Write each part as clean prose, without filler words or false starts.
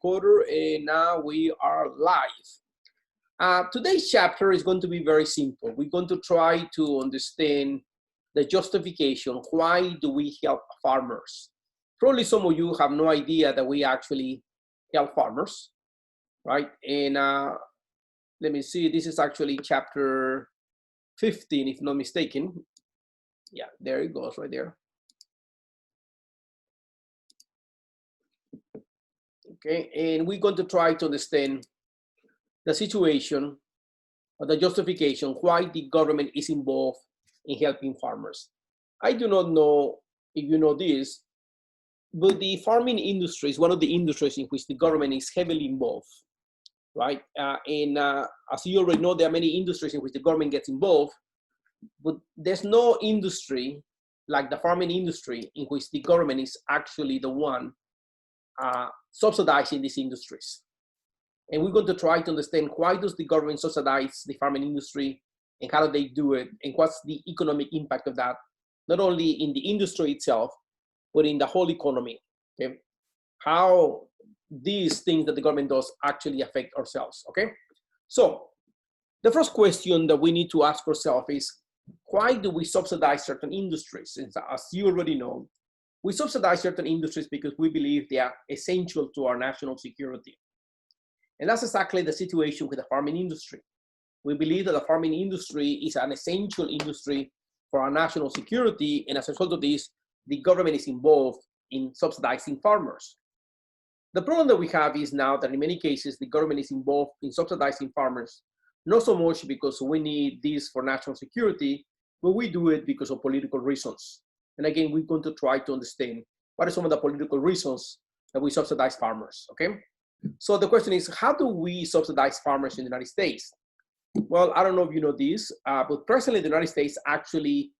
recorder, and now we are live. Today's chapter is going to be very simple. We're going to try to understand the justification. Why do we help farmers? Probably some of you have no idea that we actually help farmers, right? And let me see, this is actually chapter 15, if not mistaken. Yeah, there it goes right there. Okay, and we're going to try to understand the situation or the justification why the government is involved in helping farmers. I do not know if you know this, but the farming industry is one of the industries in which the government is heavily involved, right? As you already know, there are many industries in which the government gets involved, but there's no industry like the farming industry in which the government is actually the one subsidizing these industries. And we're going to try to understand why does the government subsidize the farming industry and how do they do it and what's the economic impact of that, not only in the industry itself, but in the whole economy. Okay? How these things that the government does actually affect ourselves. Okay? So the first question that we need to ask ourselves is, why do we subsidize certain industries? And as you already know, we subsidize certain industries because we believe they are essential to our national security. And that's exactly the situation with the farming industry. We believe that the farming industry is an essential industry for our national security, and as a result of this, the government is involved in subsidizing farmers. The problem that we have is now that in many cases, the government is involved in subsidizing farmers, not so much because we need this for national security, but we do it because of political reasons. And again, we're going to try to understand what are some of the political reasons that we subsidize farmers, okay? So the question is, how do we subsidize farmers in the United States? Well, I don't know if you know this, but personally, the United States actually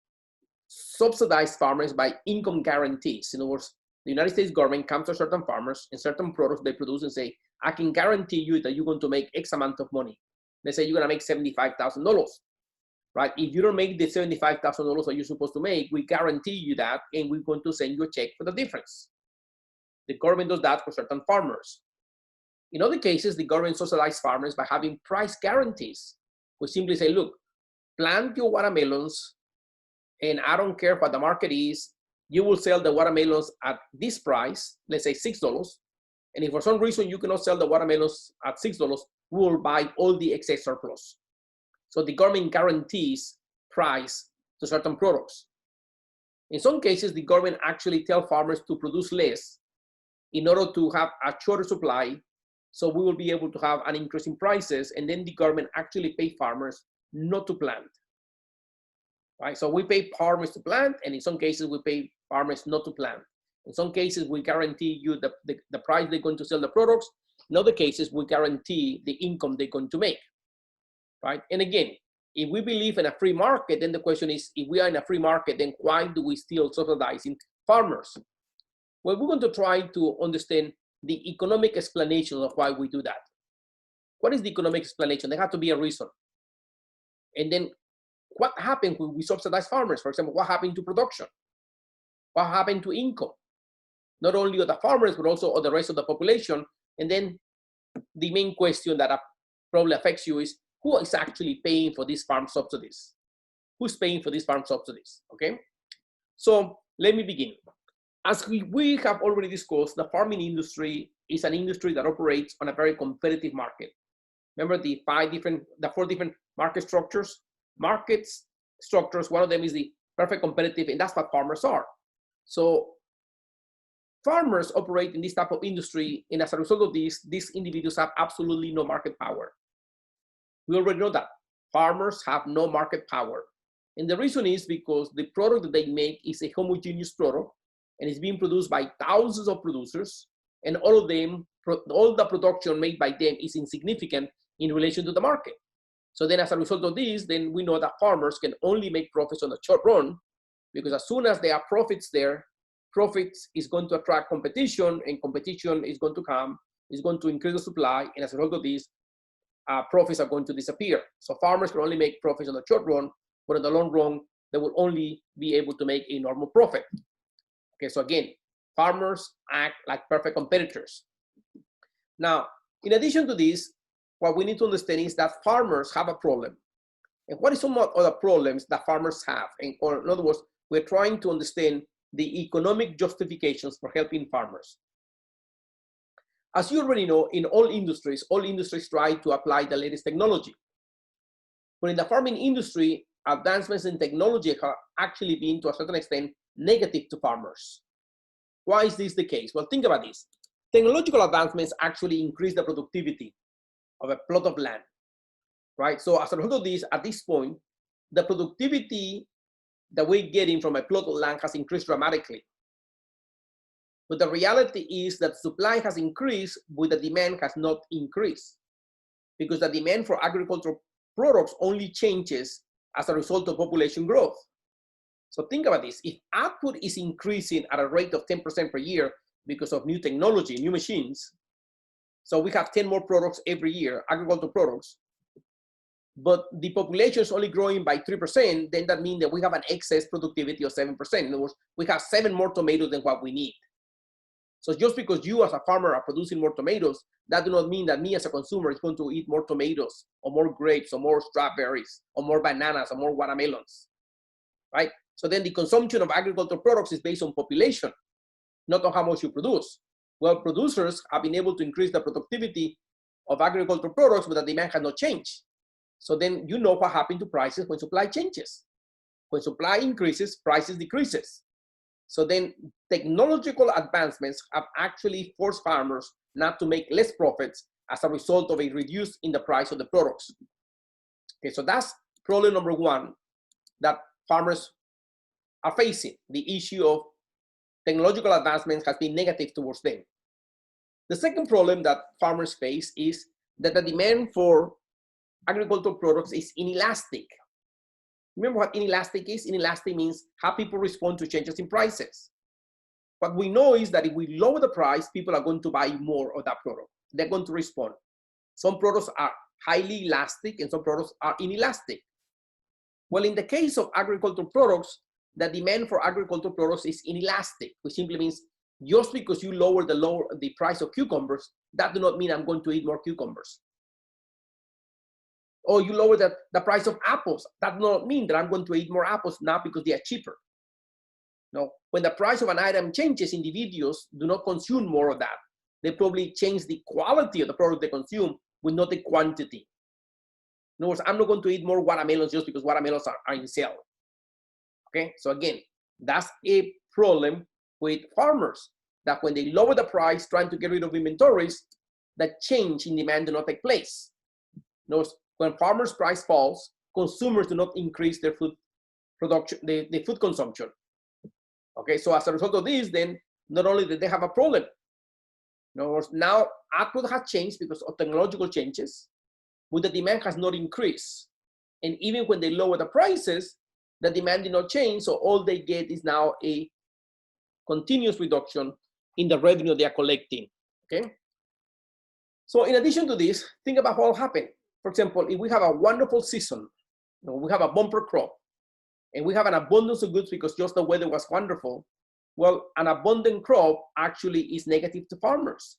subsidize farmers by income guarantees. In other words, the United States government comes to certain farmers and certain products they produce and say, I can guarantee you that you're going to make X amount of money. Let's say you're gonna make $75,000, right? If you don't make the $75,000 that you're supposed to make, we guarantee you that, and we're going to send you a check for the difference. The government does that for certain farmers. In other cases, the government subsidizes farmers by having price guarantees. We simply say, look, plant your watermelons, and I don't care what the market is, you will sell the watermelons at this price, let's say $6. And if for some reason you cannot sell the watermelons at $6, we will buy all the excess surplus. So the government guarantees price to certain products. In some cases, the government actually tells farmers to produce less in order to have a shorter supply, so we will be able to have an increase in prices, and then the government actually pay farmers not to plant. Right? So we pay farmers to plant, and in some cases we pay farmers not to plant. In some cases, we guarantee you the price they're going to sell the products. In other cases, we guarantee the income they're going to make. Right? And again, if we believe in a free market, then the question is, if we are in a free market, then why do we still subsidize farmers? Well, we're going to try to understand the economic explanation of why we do that. What is the economic explanation? There has to be a reason. And then what happened when we subsidize farmers? For example, what happened to production? What happened to income? Not only of the farmers, but also of the rest of the population. And then the main question that probably affects you is, who is actually paying for these farm subsidies? Who's paying for these farm subsidies, okay? So let me begin. As we have already discussed, the farming industry is an industry that operates on a very competitive market. Remember the four different market structures? Markets structures, one of them is the perfect competitive, and that's what farmers are. So farmers operate in this type of industry, and as a result of this, these individuals have absolutely no market power. We already know that. Farmers have no market power. And the reason is because the product that they make is a homogeneous product, and it's being produced by thousands of producers, and all the production made by them is insignificant in relation to the market. So then as a result of this, then we know that farmers can only make profits on the short run, because as soon as there are profits there, profits is going to attract competition, and competition is going to come, is going to increase the supply, and as a result of this, profits are going to disappear. So farmers can only make profits on the short run, but in the long run, they will only be able to make a normal profit. Okay, so again, farmers act like perfect competitors. Now, in addition to this, what we need to understand is that farmers have a problem. And what are some other problems that farmers have? Or in other words, we're trying to understand the economic justifications for helping farmers. As you already know, in all industries try to apply the latest technology. But in the farming industry, advancements in technology have actually been, to a certain extent, negative to farmers. Why is this the case? Well, think about this. Technological advancements actually increase the productivity of a plot of land, right? So as a result of this, at this point, the productivity that we're getting from a plot of land has increased dramatically. But the reality is that supply has increased, but the demand has not increased, because the demand for agricultural products only changes as a result of population growth. So think about this. If output is increasing at a rate of 10% per year because of new technology, new machines, so we have 10 more products every year, agricultural products, but the population is only growing by 3%, then that means that we have an excess productivity of 7%. In other words, we have 7 more tomatoes than what we need. So just because you as a farmer are producing more tomatoes, that does not mean that me as a consumer is going to eat more tomatoes or more grapes or more strawberries or more bananas or more watermelons, right? So then the consumption of agricultural products is based on population, not on how much you produce. Well, producers have been able to increase the productivity of agricultural products, but the demand has not changed. So then you know what happened to prices when supply changes. When supply increases, prices decreases. So then technological advancements have actually forced farmers not to make less profits as a result of a reduce in the price of the products. Okay, so that's problem number one that farmers are facing. The issue of technological advancements has been negative towards them. The second problem that farmers face is that the demand for agricultural products is inelastic. Remember what inelastic is? Inelastic means how people respond to changes in prices. What we know is that if we lower the price, people are going to buy more of that product. They're going to respond. Some products are highly elastic and some products are inelastic. Well, in the case of agricultural products, the demand for agricultural products is inelastic, which simply means just because you lower the price of cucumbers, that does not mean I'm going to eat more cucumbers. Or you lower the price of apples, that does not mean that I'm going to eat more apples now because they are cheaper. No, when the price of an item changes, individuals do not consume more of that. They probably change the quality of the product they consume, but not the quantity. In other words, I'm not going to eat more watermelons just because watermelons are in sale. Okay, so again, that's a problem with farmers, that when they lower the price, trying to get rid of inventories, that change in demand do not take place. In other words, when farmers' price falls, consumers do not increase their food production, the food consumption. Okay, so as a result of this, then not only did they have a problem, in other words, now output has changed because of technological changes, but the demand has not increased. And even when they lower the prices, the demand did not change, so all they get is now a continuous reduction in the revenue they are collecting. Okay. So in addition to this, think about what will happen. For example, if we have a wonderful season, we have a bumper crop, and we have an abundance of goods because just the weather was wonderful, well, an abundant crop actually is negative to farmers,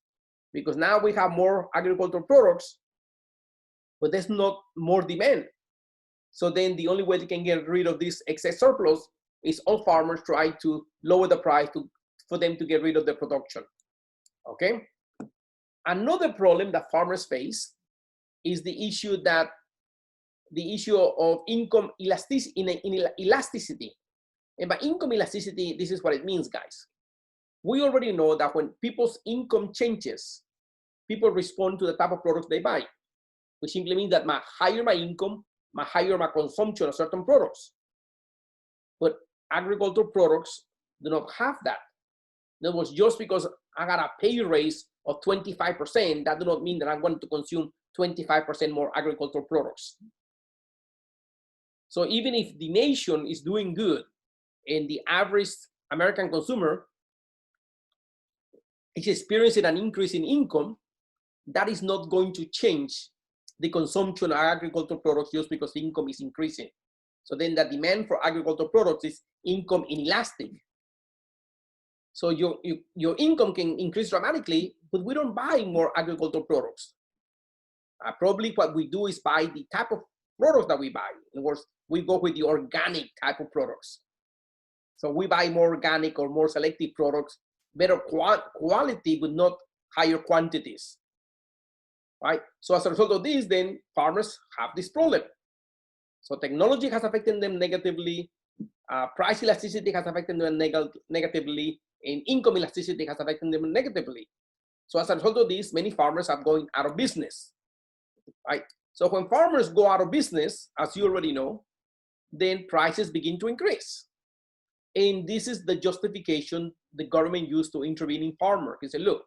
because now we have more agricultural products, but there's not more demand. So then the only way they can get rid of this excess surplus is all farmers try to lower the price for them to get rid of the production. Okay. Another problem that farmers face is the issue of income elasticity. And by income elasticity, this is what it means, guys. We already know that when people's income changes, people respond to the type of products they buy, which simply means that my higher my income, my higher my consumption of certain products. But agricultural products do not have that. In other words, just because I got a pay raise of 25%, that does not mean that I'm going to consume 25% more agricultural products. So even if the nation is doing good and the average American consumer is experiencing an increase in income, that is not going to change the consumption of agricultural products just because the income is increasing. So then the demand for agricultural products is income inelastic. So your income can increase dramatically, but we don't buy more agricultural products. Probably what we do is buy the type of products that we buy. In other words, we go with the organic type of products. So we buy more organic or more selective products, better quality, but not higher quantities, right? So as a result of this, then farmers have this problem. So technology has affected them negatively, price elasticity has affected them negatively, and income elasticity has affected them negatively. So as a result of this, many farmers are going out of business, right? So when farmers go out of business, as you already know, then prices begin to increase. And this is the justification the government used to intervene in farmers. They say, look,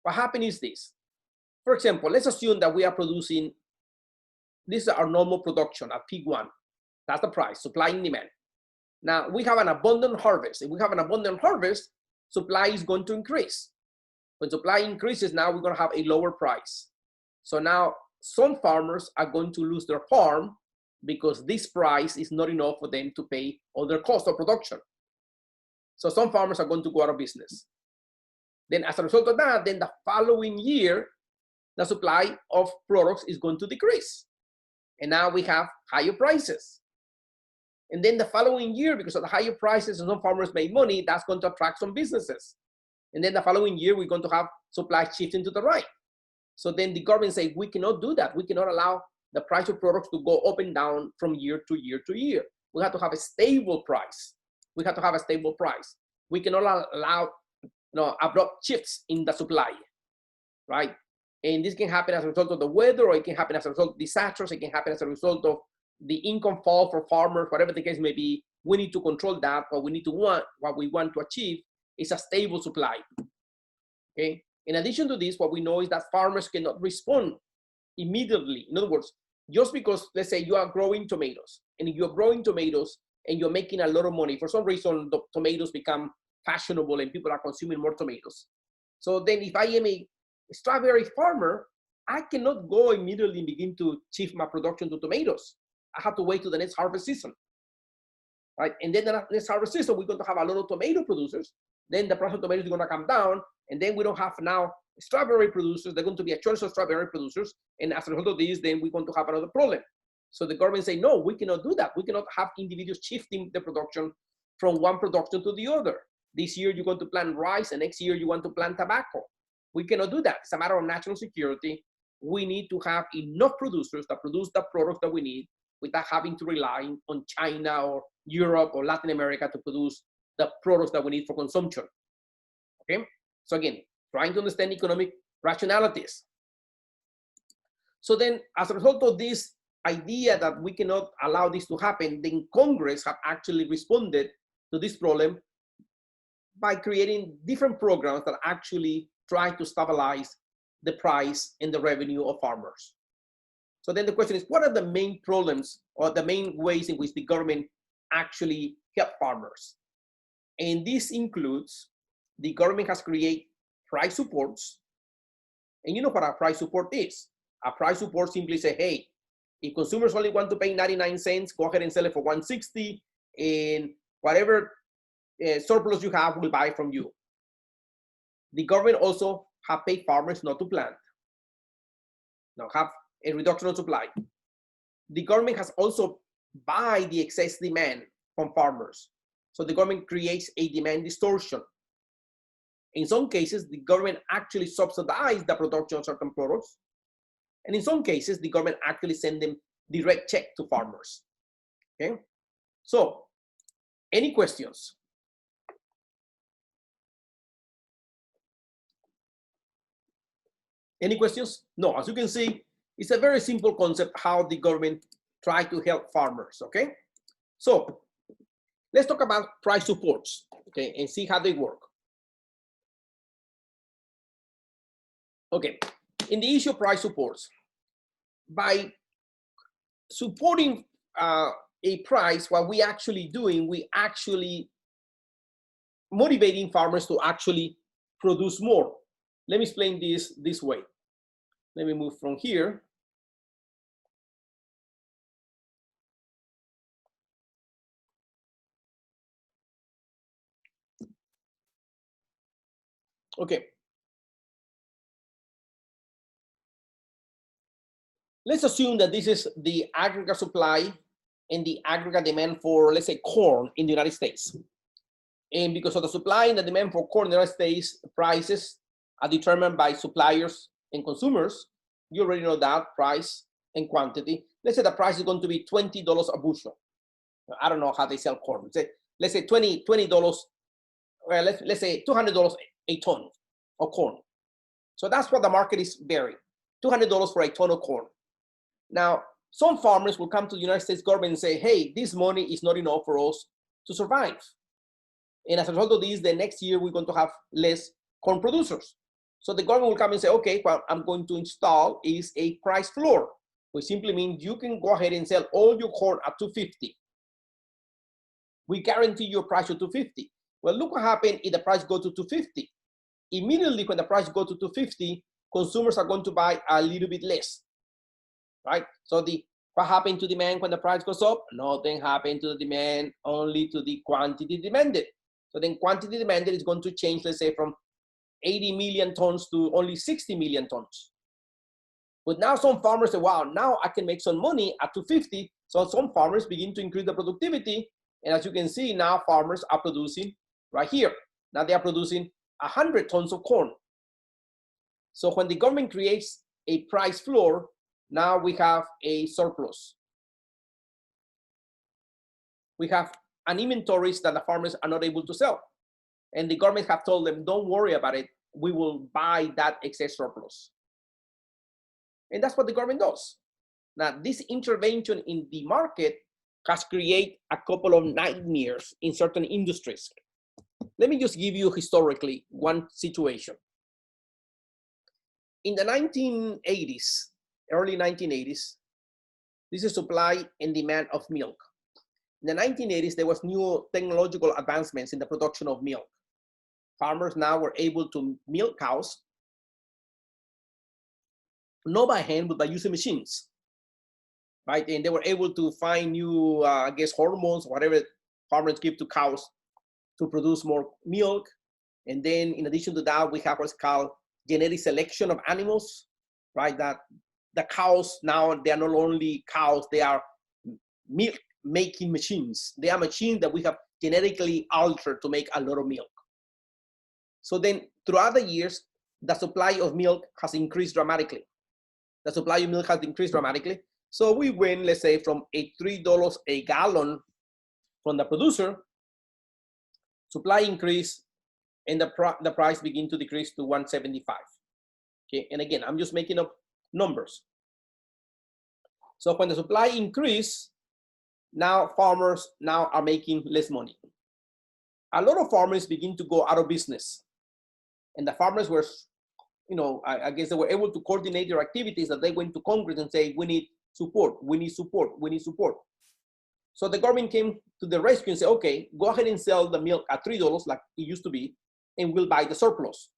what happened is this. For example, let's assume that we are producing, this is our normal production at peak one. That's the price, supply and demand. Now we have an abundant harvest. If we have an abundant harvest, supply is going to increase. When supply increases, now we're going to have a lower price. So now some farmers are going to lose their farm because this price is not enough for them to pay all their cost of production. So some farmers are going to go out of business. Then as a result of that, then the following year, the supply of products is going to decrease. And now we have higher prices. And then the following year, because of the higher prices and some farmers made money, that's going to attract some businesses. And then the following year, we're going to have supply shifting to the right. So then the government say, we cannot do that. We cannot allow the price of products to go up and down from year to year to year. We have to have a stable price. We have to have a stable price. We cannot allow abrupt shifts in the supply, right? And this can happen as a result of the weather, or it can happen as a result of disasters. It can happen as a result of the income fall for farmers, whatever the case may be. We need to control that. What we want to achieve is a stable supply, okay? In addition to this, what we know is that farmers cannot respond immediately. In other words, just because, let's say you are growing tomatoes, and you're growing tomatoes and you're making a lot of money, for some reason, the tomatoes become fashionable and people are consuming more tomatoes. So then if I am a strawberry farmer, I cannot go immediately and begin to shift my production to tomatoes. I have to wait to the next harvest season, right? And then the next harvest season, we're going to have a lot of tomato producers. Then the price of tomatoes is going to come down, and then we don't have now strawberry producers. They're going to be a choice of strawberry producers, and as a result of this, then we're going to have another problem. So the government say, no, we cannot do that. We cannot have individuals shifting the production from one production to the other. This year you're going to plant rice, and next year you want to plant tobacco. We cannot do that. It's a matter of national security. We need to have enough producers that produce the products that we need without having to rely on China or Europe or Latin America to produce the products that we need for consumption. Okay? So again, trying to understand economic rationalities. So then, as a result of this idea that we cannot allow this to happen, then Congress have actually responded to this problem by creating different programs that actually try to stabilize the price and the revenue of farmers. So then the question is, what are the main problems or the main ways in which the government actually help farmers? And this includes, the government has created price supports. And you know what a price support is. A price support simply say, hey, if consumers only want to pay 99 cents, go ahead and sell it for 160, and whatever surplus you have, we'll buy from you. The government also have paid farmers not to plant. Now have a reduction of supply. The government has also buy the excess demand from farmers. So the government creates a demand distortion. In some cases, the government actually subsidizes the production of certain products. And in some cases, the government actually sends them direct check to farmers. Okay? So, any questions? Any questions? No, as you can see, it's a very simple concept how the government try to help farmers, okay? So, let's talk about price supports, okay, and see how they work. Okay, in the issue of price supports, by supporting a price, what we actually doing, we actually motivating farmers to actually produce more. Let me explain this way. Let me move from here. Okay, let's assume that this is the aggregate supply and the aggregate demand for, let's say, corn in the United States. And because of the supply and the demand for corn in the United States, prices are determined by suppliers and consumers. You already know that, price and quantity. Let's say the price is going to be $20 a bushel. I don't know how they sell corn. Let's say $20, well, let's say $200 a ton of corn. So that's what the market is bearing, $200 for a ton of corn. Now, some farmers will come to the United States government and say, hey, this money is not enough for us to survive. And as a result of this, the next year we're going to have less corn producers. So the government will come and say, okay, what I'm going to install is a price floor, which simply means you can go ahead and sell all your corn at $2.50. We guarantee your price to $2.50. Well, look what happened if the price goes to $2.50. Immediately when the price goes to $2.50, consumers are going to buy a little bit less, right? So what happened to demand when the price goes up? Nothing happened to the demand, only to the quantity demanded. So then quantity demanded is going to change, let's say, from 80 million tons to only 60 million tons. But now some farmers say, wow, now I can make some money at $2.50. So some farmers begin to increase the productivity. And as you can see, now farmers are producing right here. Now they are producing 100 tons of corn. So when the government creates a price floor, now we have a surplus. We have an inventories that the farmers are not able to sell. And the government have told them, don't worry about it. We will buy that excess surplus. And that's what the government does. Now, this intervention in the market has created a couple of nightmares in certain industries. Let me just give you historically one situation. In the 1980s, early 1980s, this is supply and demand of milk. In the 1980s, there was new technological advancements in the production of milk. Farmers now were able to milk cows, not by hand, but by using machines, right? And they were able to find new, I guess, hormones, whatever farmers give to cows to produce more milk. And then in addition to that, we have what's called genetic selection of animals, right? That the cows now, they are not only cows, they are milk making machines. They are machines that we have genetically altered to make a lot of milk. So then throughout the years, the supply of milk has increased dramatically. The supply of milk has increased dramatically. So we went, let's say, from $3 a gallon from the producer, supply increase, and the price begin to decrease to $1.75. Okay, and again, I'm just making up numbers. So when the supply increase, now farmers now are making less money. A lot of farmers begin to go out of business. And the farmers were, you know, I guess they were able to coordinate their activities, that they went to Congress and say, we need support, we need support, we need support. So the government came to the rescue and said, okay, go ahead and sell the milk at $3 like it used to be, and we'll buy the surplus.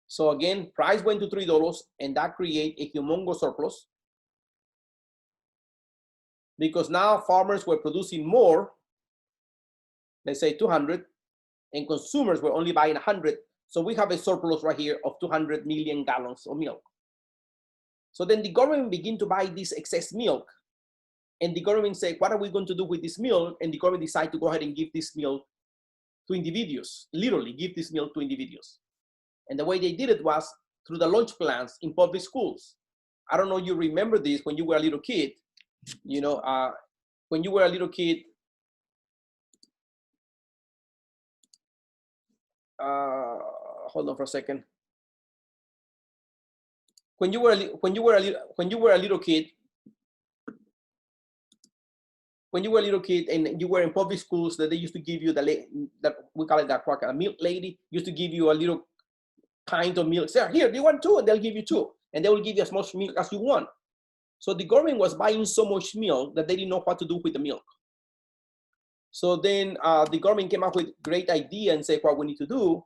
So again, price went to $3, and that created a humongous surplus, because now farmers were producing more, let's say 200, and consumers were only buying 100. So we have a surplus right here of 200 million gallons of milk. So then the government began to buy this excess milk, and the government said, what are we going to do with this milk? And the government decided to go ahead and give this milk to individuals, literally give this milk to individuals. And the way they did it was through the lunch plans in public schools. I don't know if you remember this when you were a little kid. You know, when you were a little kid, hold on for a second. When you were a little kid, and you were in public schools, that they used to give you that we call it that a milk lady used to give you a little pint of milk. Say, here, do you want two? And they'll give you two, and they will give you as much milk as you want. So the government was buying so much milk that they didn't know what to do with the milk. So then the government came up with a great idea and said, what we need to do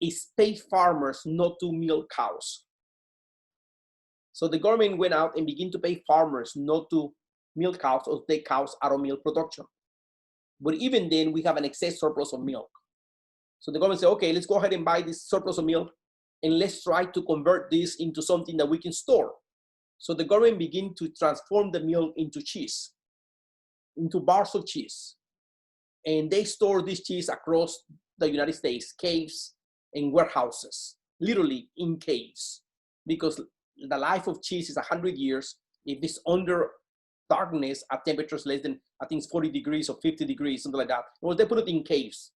is pay farmers not to milk cows. So the government went out and began to pay farmers not to milk cows or take cows out of milk production. But even then, we have an excess surplus of milk. So the government said, okay, let's go ahead and buy this surplus of milk, and let's try to convert this into something that we can store. So the government began to transform the milk into cheese, into bars of cheese. And they store this cheese across the United States, caves and warehouses, literally in caves, because the life of cheese is 100 years. If it's under darkness at temperatures less than, I think it's 40 degrees or 50 degrees, something like that. Well, they put it in caves.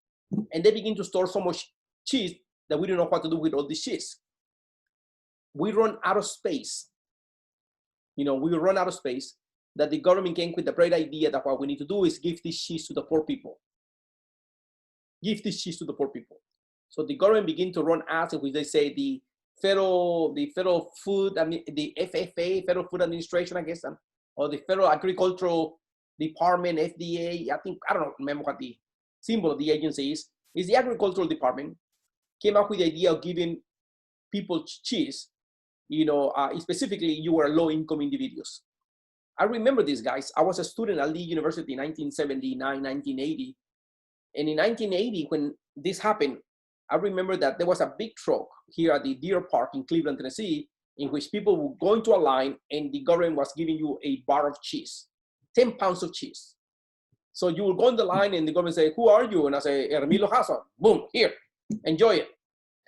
And they begin to store so much cheese that we don't know what to do with all this cheese. We run out of space. We run out of space, that the government came with the great idea that what we need to do is give this cheese to the poor people. Give this cheese to the poor people. So the government began to run ads in which they say the federal food, the FFA, Federal Food Administration, I guess, or the Federal Agricultural Department, FDA, I don't remember what the symbol of the agency is the Agricultural Department, came up with the idea of giving people cheese, specifically you were low-income individuals. I remember these guys. I was a student at Lee University in 1979, 1980. And in 1980, when this happened, I remember that there was a big truck here at the Deer Park in Cleveland, Tennessee, in which people would go into a line and the government was giving you a bar of cheese, 10 pounds of cheese. So you would go in the line and the government say, "Who are you?" And I say, "Hermilo Hassan." Boom, here, enjoy it,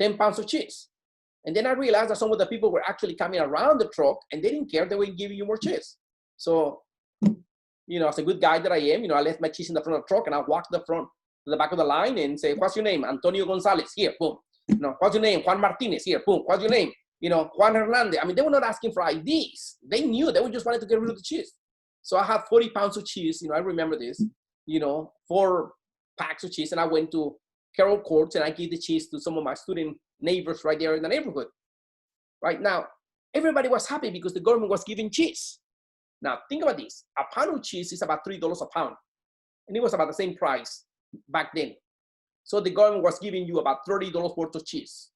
10 pounds of cheese. And then I realized that some of the people were actually coming around the truck and they didn't care, they were giving you more cheese. So, as a good guy that I am, I left my cheese in the front of the truck and I walked to the back of the line and say, "What's your name?" "Antonio Gonzalez." "Here, boom." "What's your name?" "Juan Martinez." "Here, boom." "What's your name?" "Juan Hernandez." I mean, they were not asking for IDs. They knew, they just wanted to get rid of the cheese. So I had 40 pounds of cheese, I remember this, 4 packs of cheese. And I went to Carroll Courts and I gave the cheese to some of my student neighbors right there in the neighborhood. Right now, everybody was happy because the government was giving cheese. Now, think about this. A pound of cheese is about $3 a pound. And it was about the same price back then. So the government was giving you about $30 worth of cheese.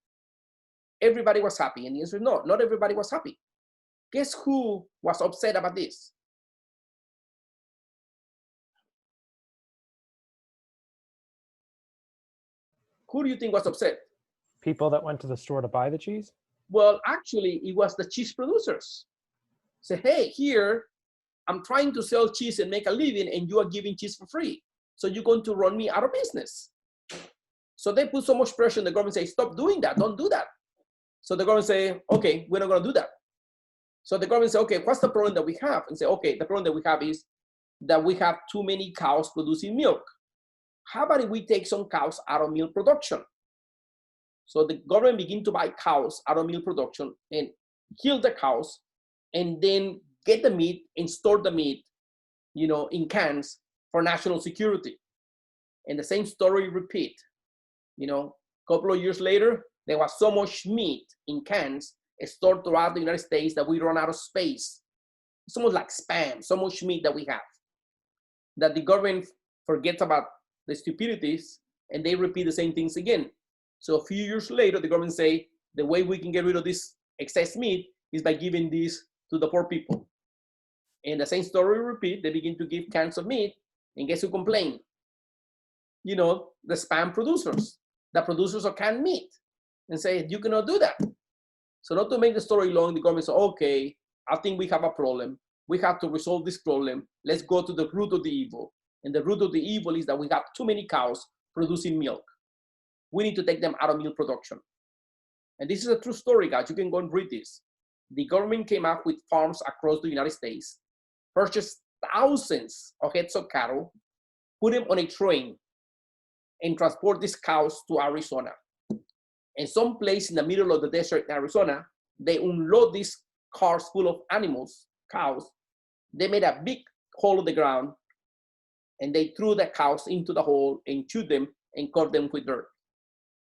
Everybody was happy. And the answer is no, not everybody was happy. Guess who was upset about this? Who do you think was upset? People that went to the store to buy the cheese? Well, actually, it was the cheese producers. Say, "Hey, here, I'm trying to sell cheese and make a living, and you are giving cheese for free. So you're going to run me out of business." So they put so much pressure on the government, say, "Stop doing that, don't do that." So the government say, "Okay, we're not gonna do that." So the government say, "Okay, what's the problem that we have?" And say, "Okay, the problem that we have is that we have too many cows producing milk. How about if we take some cows out of milk production?" So the government begin to buy cows out of milk production and kill the cows and then get the meat and store the meat, in cans for national security. And the same story repeat. A couple of years later, there was so much meat in cans stored throughout the United States that we run out of space. It's almost like spam, so much meat that we have, that the government forgets about the stupidities and they repeat the same things again. So a few years later, the government say, the way we can get rid of this excess meat is by giving this to the poor people. And the same story repeat, they begin to give cans of meat, and guess who complain? The spam producers, the producers of canned meat, and say, "You cannot do that." So not to make the story long, the government said, "Okay, I think we have a problem. We have to resolve this problem. Let's go to the root of the evil. And the root of the evil is that we have too many cows producing milk. We need to take them out of milk production." And this is a true story, guys. You can go and read this. The government came up with farms across the United States, purchased thousands of heads of cattle, put them on a train, and transport these cows to Arizona. And someplace in the middle of the desert in Arizona, they unload these cars full of animals, cows. They made a big hole in the ground, and they threw the cows into the hole and chewed them and covered them with dirt.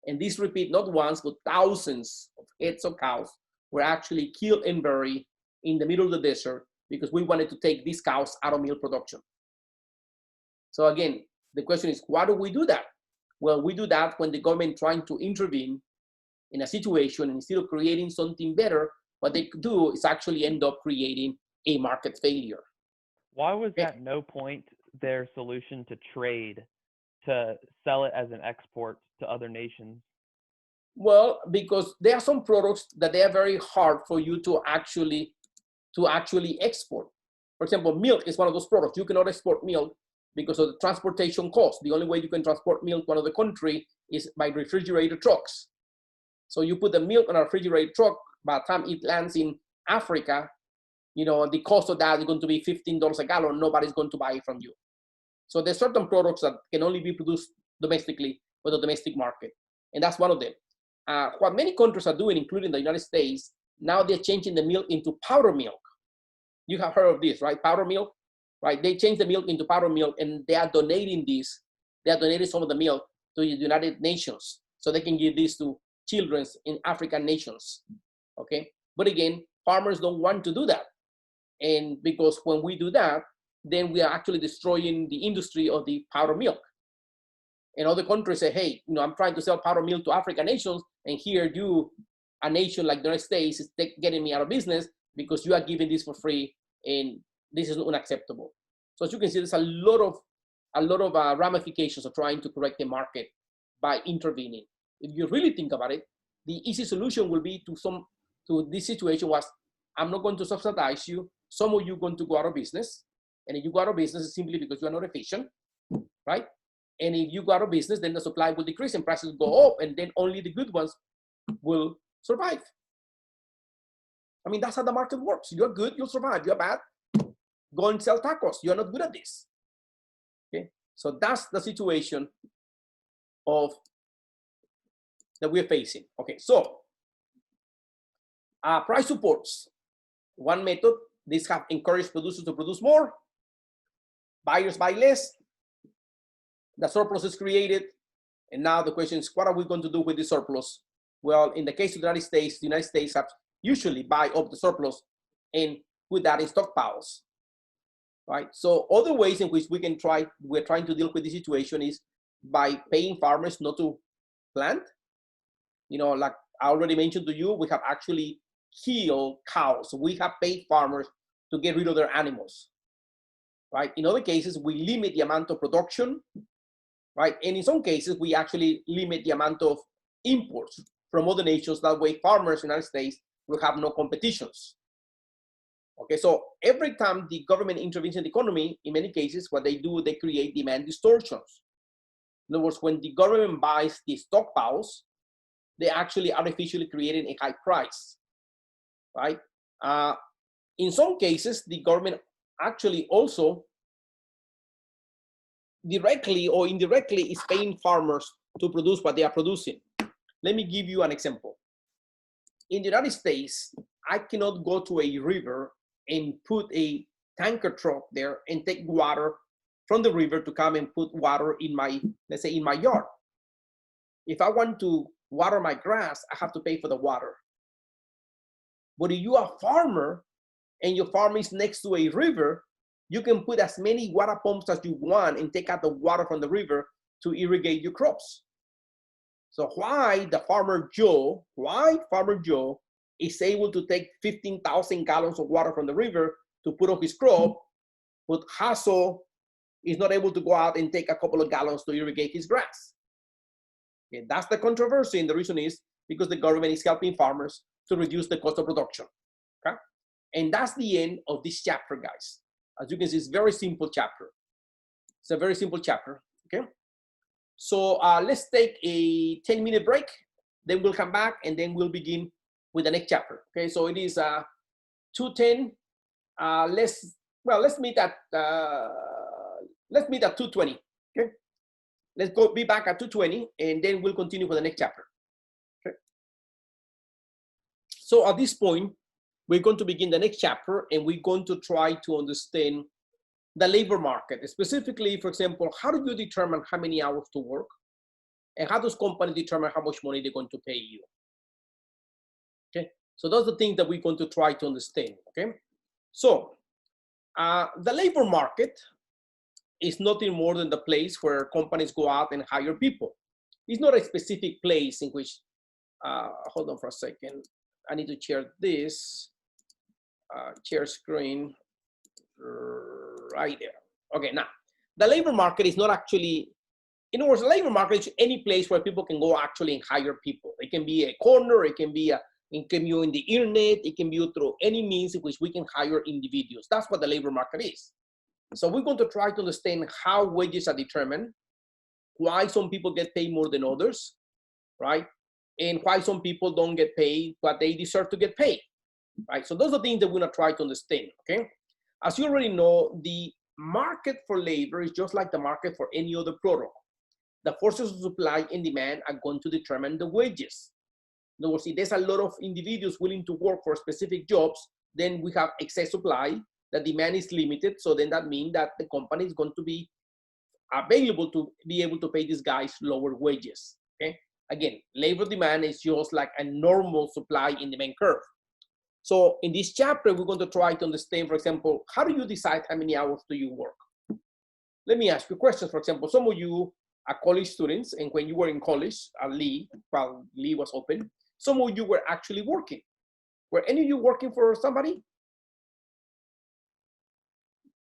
And this repeat not once, but thousands of heads of cows were actually killed and buried in the middle of the desert because we wanted to take these cows out of milk production. So again, the question is, why do we do that? Well, we do that when the government trying to intervene in a situation, and instead of creating something better, what they could do is actually end up creating a market failure. Why was at no point their solution to trade, to sell it as an export to other nations? Well, because there are some products that they are very hard for you to actually to actually export. For example, milk is one of those products. You cannot export milk because of the transportation cost. The only way you can transport milk to another country is by refrigerated trucks. So you put the milk on a refrigerated truck, by the time it lands in Africa, you know, the cost of that is going to be $15 a gallon. Nobody's going to buy it from you. So there's certain products that can only be produced domestically for the domestic market. And that's one of them. What many countries are doing, including the United States, now they're changing the milk into powder milk. You have heard of this, right? Powder milk, right? They change the milk into powder milk, and they are donating this. They are donating some of the milk to the United Nations so they can give this to children in African nations, okay? But again, farmers don't want to do that. And because when we do that, then we are actually destroying the industry of the powder milk. And other countries say, hey, you know, I'm trying to sell powder milk to African nations, and here you, a nation like the United States, is getting me out of business because you are giving this for free, and this is unacceptable. So as you can see, there's a lot of ramifications of trying to correct the market by intervening. If you really think about it, the easy solution will be to this situation was, I'm not going to subsidize you. Some of you are going to go out of business. And if you go out of business, it's simply because you are not efficient, right? And if you go out of business, then the supply will decrease and prices go up, and then only the good ones will survive. I mean, that's how the market works. You're good, you'll survive. You're bad, go and sell tacos. You're not good at this. Okay, so that's the situation that we're facing. Okay, so price supports. One method, these have encouraged producers to produce more. Buyers buy less. The surplus is created. And now the question is, what are we going to do with the surplus? Well, in the case of the United States have usually buy up the surplus and put that in stockpiles, right? So other ways in which we're trying to deal with the situation is by paying farmers not to plant. You know, like I already mentioned to you, we have actually killed cows. We have paid farmers to get rid of their animals, right? In other cases, we limit the amount of production, right? And in some cases, we actually limit the amount of imports from other nations. That way, farmers in the United States will have no competitions. Okay, so every time the government intervenes in the economy, in many cases, what they do, they create demand distortions. In other words, when the government buys the stockpiles, they actually artificially creating a high price, right? In some cases, the government actually also directly or indirectly is paying farmers to produce what they are producing. Let me give you an example. In the United States, I cannot go to a river and put a tanker truck there and take water from the river to come and put water in my, let's say, in my yard. If I want to water my grass, I have to pay for the water. But if you are a farmer and your farm is next to a river, you can put as many water pumps as you want and take out the water from the river to irrigate your crops. So why Farmer Joe is able to take 15,000 gallons of water from the river to put on his crop, but Hasso is not able to go out and take a couple of gallons to irrigate his grass? Okay, that's the controversy, and the reason is because the government is helping farmers to reduce the cost of production. Okay, and that's the end of this chapter, guys. As you can see, it's a very simple chapter. It's a very simple chapter. Okay, so let's take a 10-minute break. Then we'll come back and then we'll begin with the next chapter. Okay, so it is 2:10. Let's meet at 2:20. Okay, let's be back at 2:20 and then we'll continue for the next chapter. Okay. So at this point, we're going to begin the next chapter and we're going to try to understand the labor market. Specifically, for example, how do you determine how many hours to work? And how does company determine how much money they're going to pay you? Okay, so those are the things that we're going to try to understand, okay? So, the labor market is nothing more than the place where companies go out and hire people. It's not a specific place in which, hold on for a second. I need to share this, share screen right there. Okay, now, the labor market is not actually, in other words, the labor market is any place where people can go actually and hire people. It can be a corner, it can be a It can be in the internet, it can be through any means in which we can hire individuals. That's what the labor market is. So we're going to try to understand how wages are determined, why some people get paid more than others, right? And why some people don't get paid what they deserve to get paid, right? So those are things that we're going to try to understand, okay? As you already know, the market for labor is just like the market for any other product. The forces of supply and demand are going to determine the wages. In other words, if there's a lot of individuals willing to work for specific jobs, then we have excess supply, the demand is limited, so then that means that the company is going to be available to be able to pay these guys lower wages, okay? Again, labor demand is just like a normal supply and demand curve. So in this chapter, we're going to try to understand, for example, how do you decide how many hours do you work? Let me ask you questions. For example, some of you are college students, and when you were in college at Lee, while Lee was open, some of you were actually working. Were any of you working for somebody?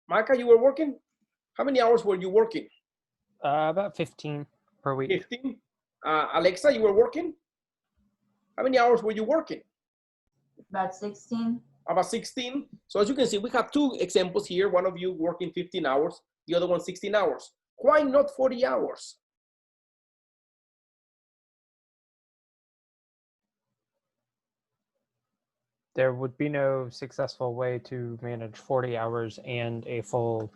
Micah, you were working? How many hours were you working? About 15 per week. 15? Alexa, you were working? How many hours were you working? About 16. About 16. So as you can see, we have two examples here. One of you working 15 hours, the other one 16 hours. Why not 40 hours? There would be no successful way to manage 40 hours and a full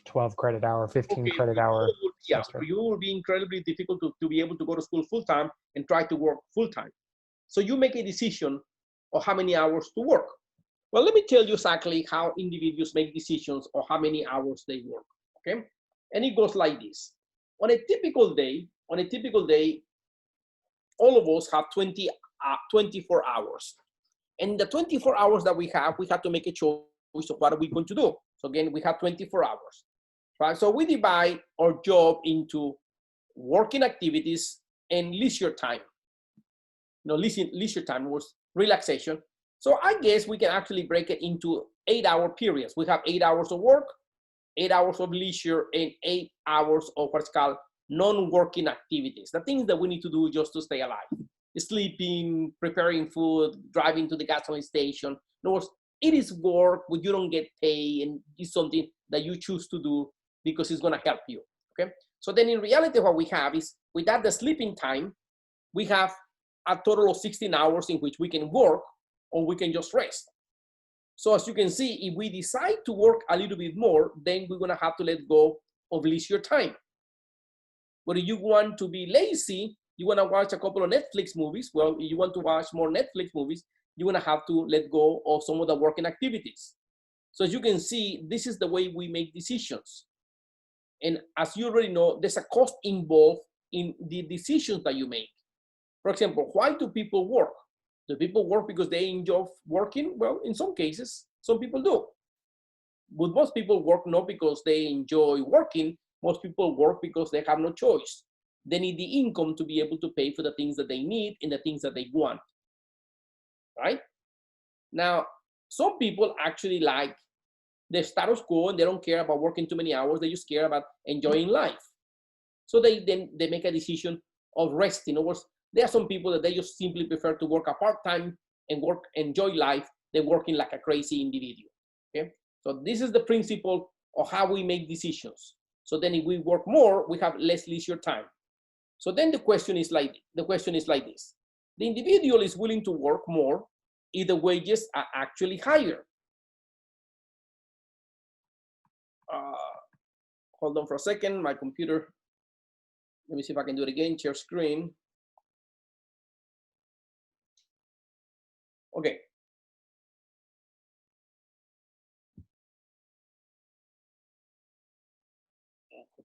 12 credit hour, 15 credit hour Yeah, semester. for you it would be incredibly difficult to be able to go to school full time and try to work full time. So you make a decision of how many hours to work. Well, let me tell you exactly how individuals make decisions of how many hours they work, okay? And it goes like this. On a typical day, all of us have 24 hours. And the 24 hours that we have to make a choice of what are we going to do. So again, we have 24 hours, right? So we divide our job into working activities and leisure time. Leisure time was relaxation. So I guess we can actually break it into 8-hour periods. We have 8 hours of work, 8 hours of leisure, and 8 hours of what's called non-working activities, the things that we need to do just to stay alive. Sleeping, preparing food, driving to the gasoline station. In other words, it is work, but you don't get paid, and it's something that you choose to do because it's gonna help you, okay? So then in reality, what we have is, without the sleeping time, we have a total of 16 hours in which we can work or we can just rest. So as you can see, if we decide to work a little bit more, then we're gonna have to let go of leisure time. But if you want to be lazy, you want to watch a couple of Netflix movies, well, if you want to watch more Netflix movies, you're going to have to let go of some of the working activities. So as you can see, this is the way we make decisions. And as you already know, there's a cost involved in the decisions that you make. For example, why do people work? Do people work because they enjoy working? Well, in some cases, some people do. But most people work not because they enjoy working. Most people work because they have no choice. They need the income to be able to pay for the things that they need and the things that they want, right? Now, some people actually like the status quo and they don't care about working too many hours. They just care about enjoying life. So they make a decision of resting. In other words, there are some people that they just simply prefer to work a part-time and enjoy life than working like a crazy individual, okay? So this is the principle of how we make decisions. So then if we work more, we have less leisure time. So then the question is like this. The individual is willing to work more if the wages are actually higher. Hold on for a second, my computer. Let me see if I can do it again, share screen. Okay.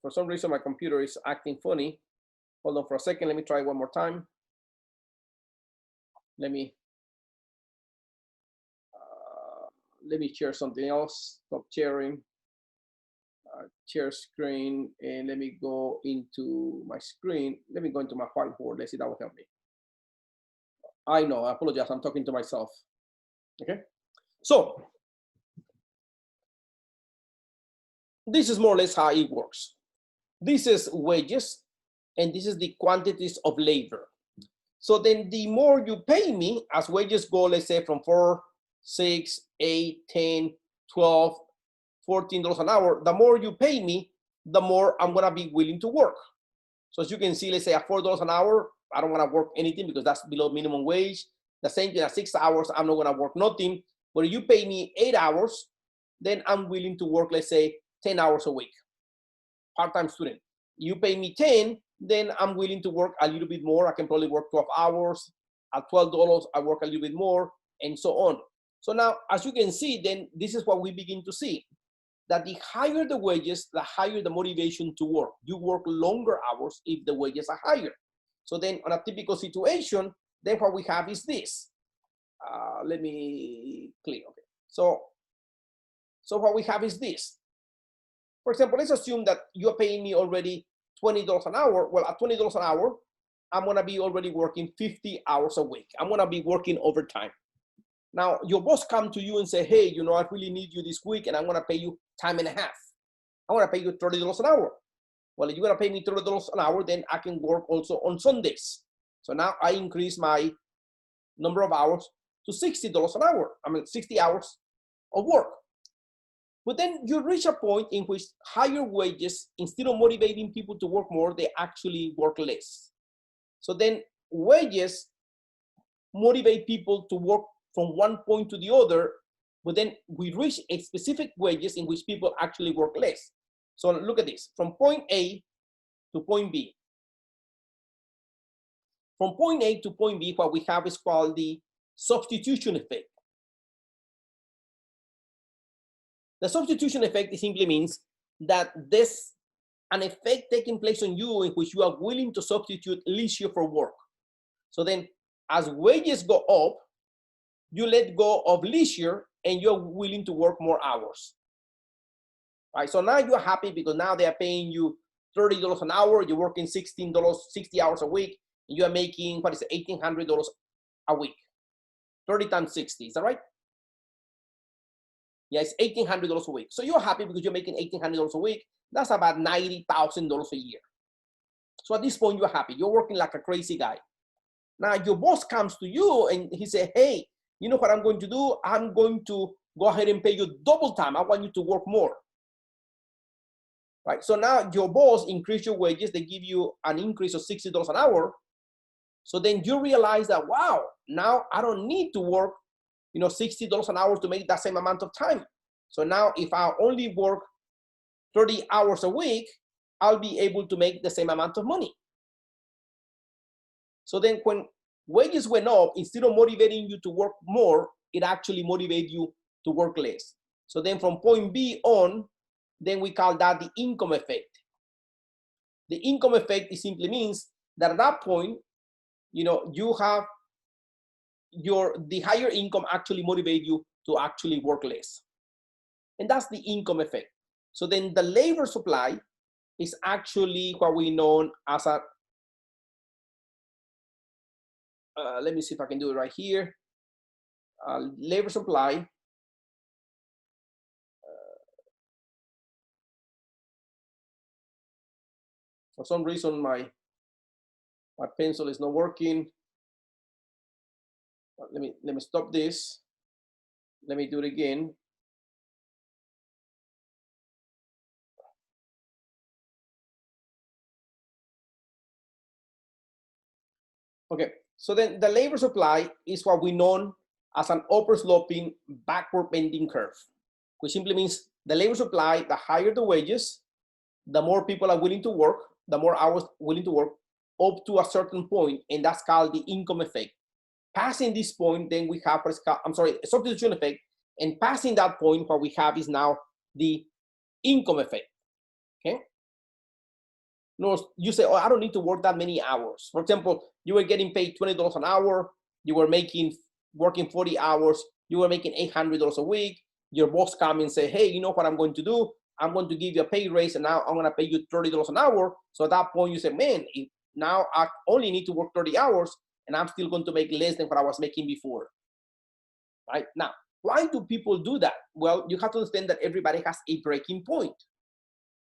For some reason, my computer is acting funny. Hold on for a second, let me try one more time. Let me share something else. Stop sharing. Share screen, and let me go into my screen. Let me go into my whiteboard. Let's see, that will help me. I know, I apologize, I'm talking to myself. Okay, so this is more or less how it works. This is wages, and this is the quantities of labor. So then the more you pay me, as wages go, let's say from 4, 6, 8, 10, 12, $14 an hour, the more you pay me, the more I'm gonna be willing to work. So as you can see, let's say at $4 an hour, I don't wanna work anything because that's below minimum wage. The same thing at 6 hours, I'm not gonna work nothing. But if you pay me 8 hours, then I'm willing to work, let's say 10 hours a week, part-time student. You pay me 10, then I'm willing to work a little bit more. I can probably work 12 hours. At $12, I work a little bit more, and so on. So now, as you can see, then this is what we begin to see, that the higher the wages, the higher the motivation to work. You work longer hours if the wages are higher. So then on a typical situation, then what we have is this. Let me clear, okay. So what we have is this. For example, let's assume that you're paying me already $20 an hour. Well, at $20 an hour, I'm gonna be already working 50 hours a week. I'm gonna be working overtime. Now, your boss come to you and say, hey, you know, I really need you this week and I'm gonna pay you time and a half. I'm gonna pay you $30 an hour. Well, if you're gonna pay me $30 an hour, then I can work also on Sundays. So now I increase my number of hours to $60 an hour. I mean, 60 hours of work. But then you reach a point in which higher wages, instead of motivating people to work more, they actually work less. So then wages motivate people to work from one point to the other, but then we reach a specific wages in which people actually work less. So look at this, from point A to point B. From point A to point B, what we have is called the substitution effect. The substitution effect simply means that there's an effect taking place on you in which you are willing to substitute leisure for work. So then as wages go up, you let go of leisure and you're willing to work more hours. Right? So now you're happy because now they are paying you $30 an hour, you're working $16, 60 hours a week, and you're making, what is it, $1,800 a week. 30 times 60, is that right? Yeah, it's $1,800 a week. So you're happy because you're making $1,800 a week. That's about $90,000 a year. So at this point, you're happy. You're working like a crazy guy. Now your boss comes to you and he said, hey, you know what I'm going to do? I'm going to go ahead and pay you double time. I want you to work more. Right? So now your boss increased your wages. They give you an increase of $60 an hour. So then you realize that, wow, now I don't need to work, you know, $60 an hour to make that same amount of time. So now if I only work 30 hours a week, I'll be able to make the same amount of money. So then when wages went up, instead of motivating you to work more, it actually motivated you to work less. So then from point B on, then we call that the income effect. The income effect, it simply means that at that point, you know, you have the higher income actually motivate you to actually work less. And that's the income effect. So then the labor supply is actually what we know as a, let me see if I can do it right here. Labor supply. For some reason, my pencil is not working. Let me stop this. Let me do it again. Okay, so then the labor supply is what we know as an upper sloping backward bending curve, which simply means the labor supply, the higher the wages, the more people are willing to work, the more hours willing to work up to a certain point, and that's called the income effect. Passing this point, then we have, substitution effect, and passing that point, what we have is now the income effect, okay? No, you say, oh, I don't need to work that many hours. For example, you were getting paid $20 an hour, you were working 40 hours, you were making $800 a week, your boss come and say, hey, you know what I'm going to do? I'm going to give you a pay raise and now I'm gonna pay you $30 an hour. So at that point you say, man, now I only need to work 30 hours and I'm still going to make less than what I was making before, right? Now, why do people do that? Well, you have to understand that everybody has a breaking point.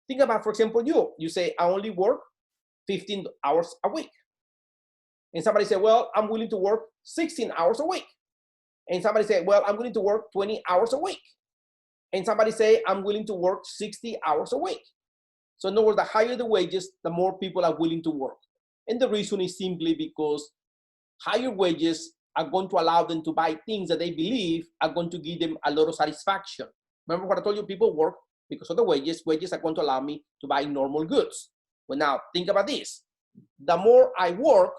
Think about, for example, you say, I only work 15 hours a week. And somebody said, well, I'm willing to work 16 hours a week. And somebody said, well, I'm willing to work 20 hours a week. And somebody say, I'm willing to work 60 hours a week. So in other words, the higher the wages, the more people are willing to work. And the reason is simply because higher wages are going to allow them to buy things that they believe are going to give them a lot of satisfaction. Remember what I told you, people work because of the wages. Wages are going to allow me to buy normal goods. But now think about this. The more I work,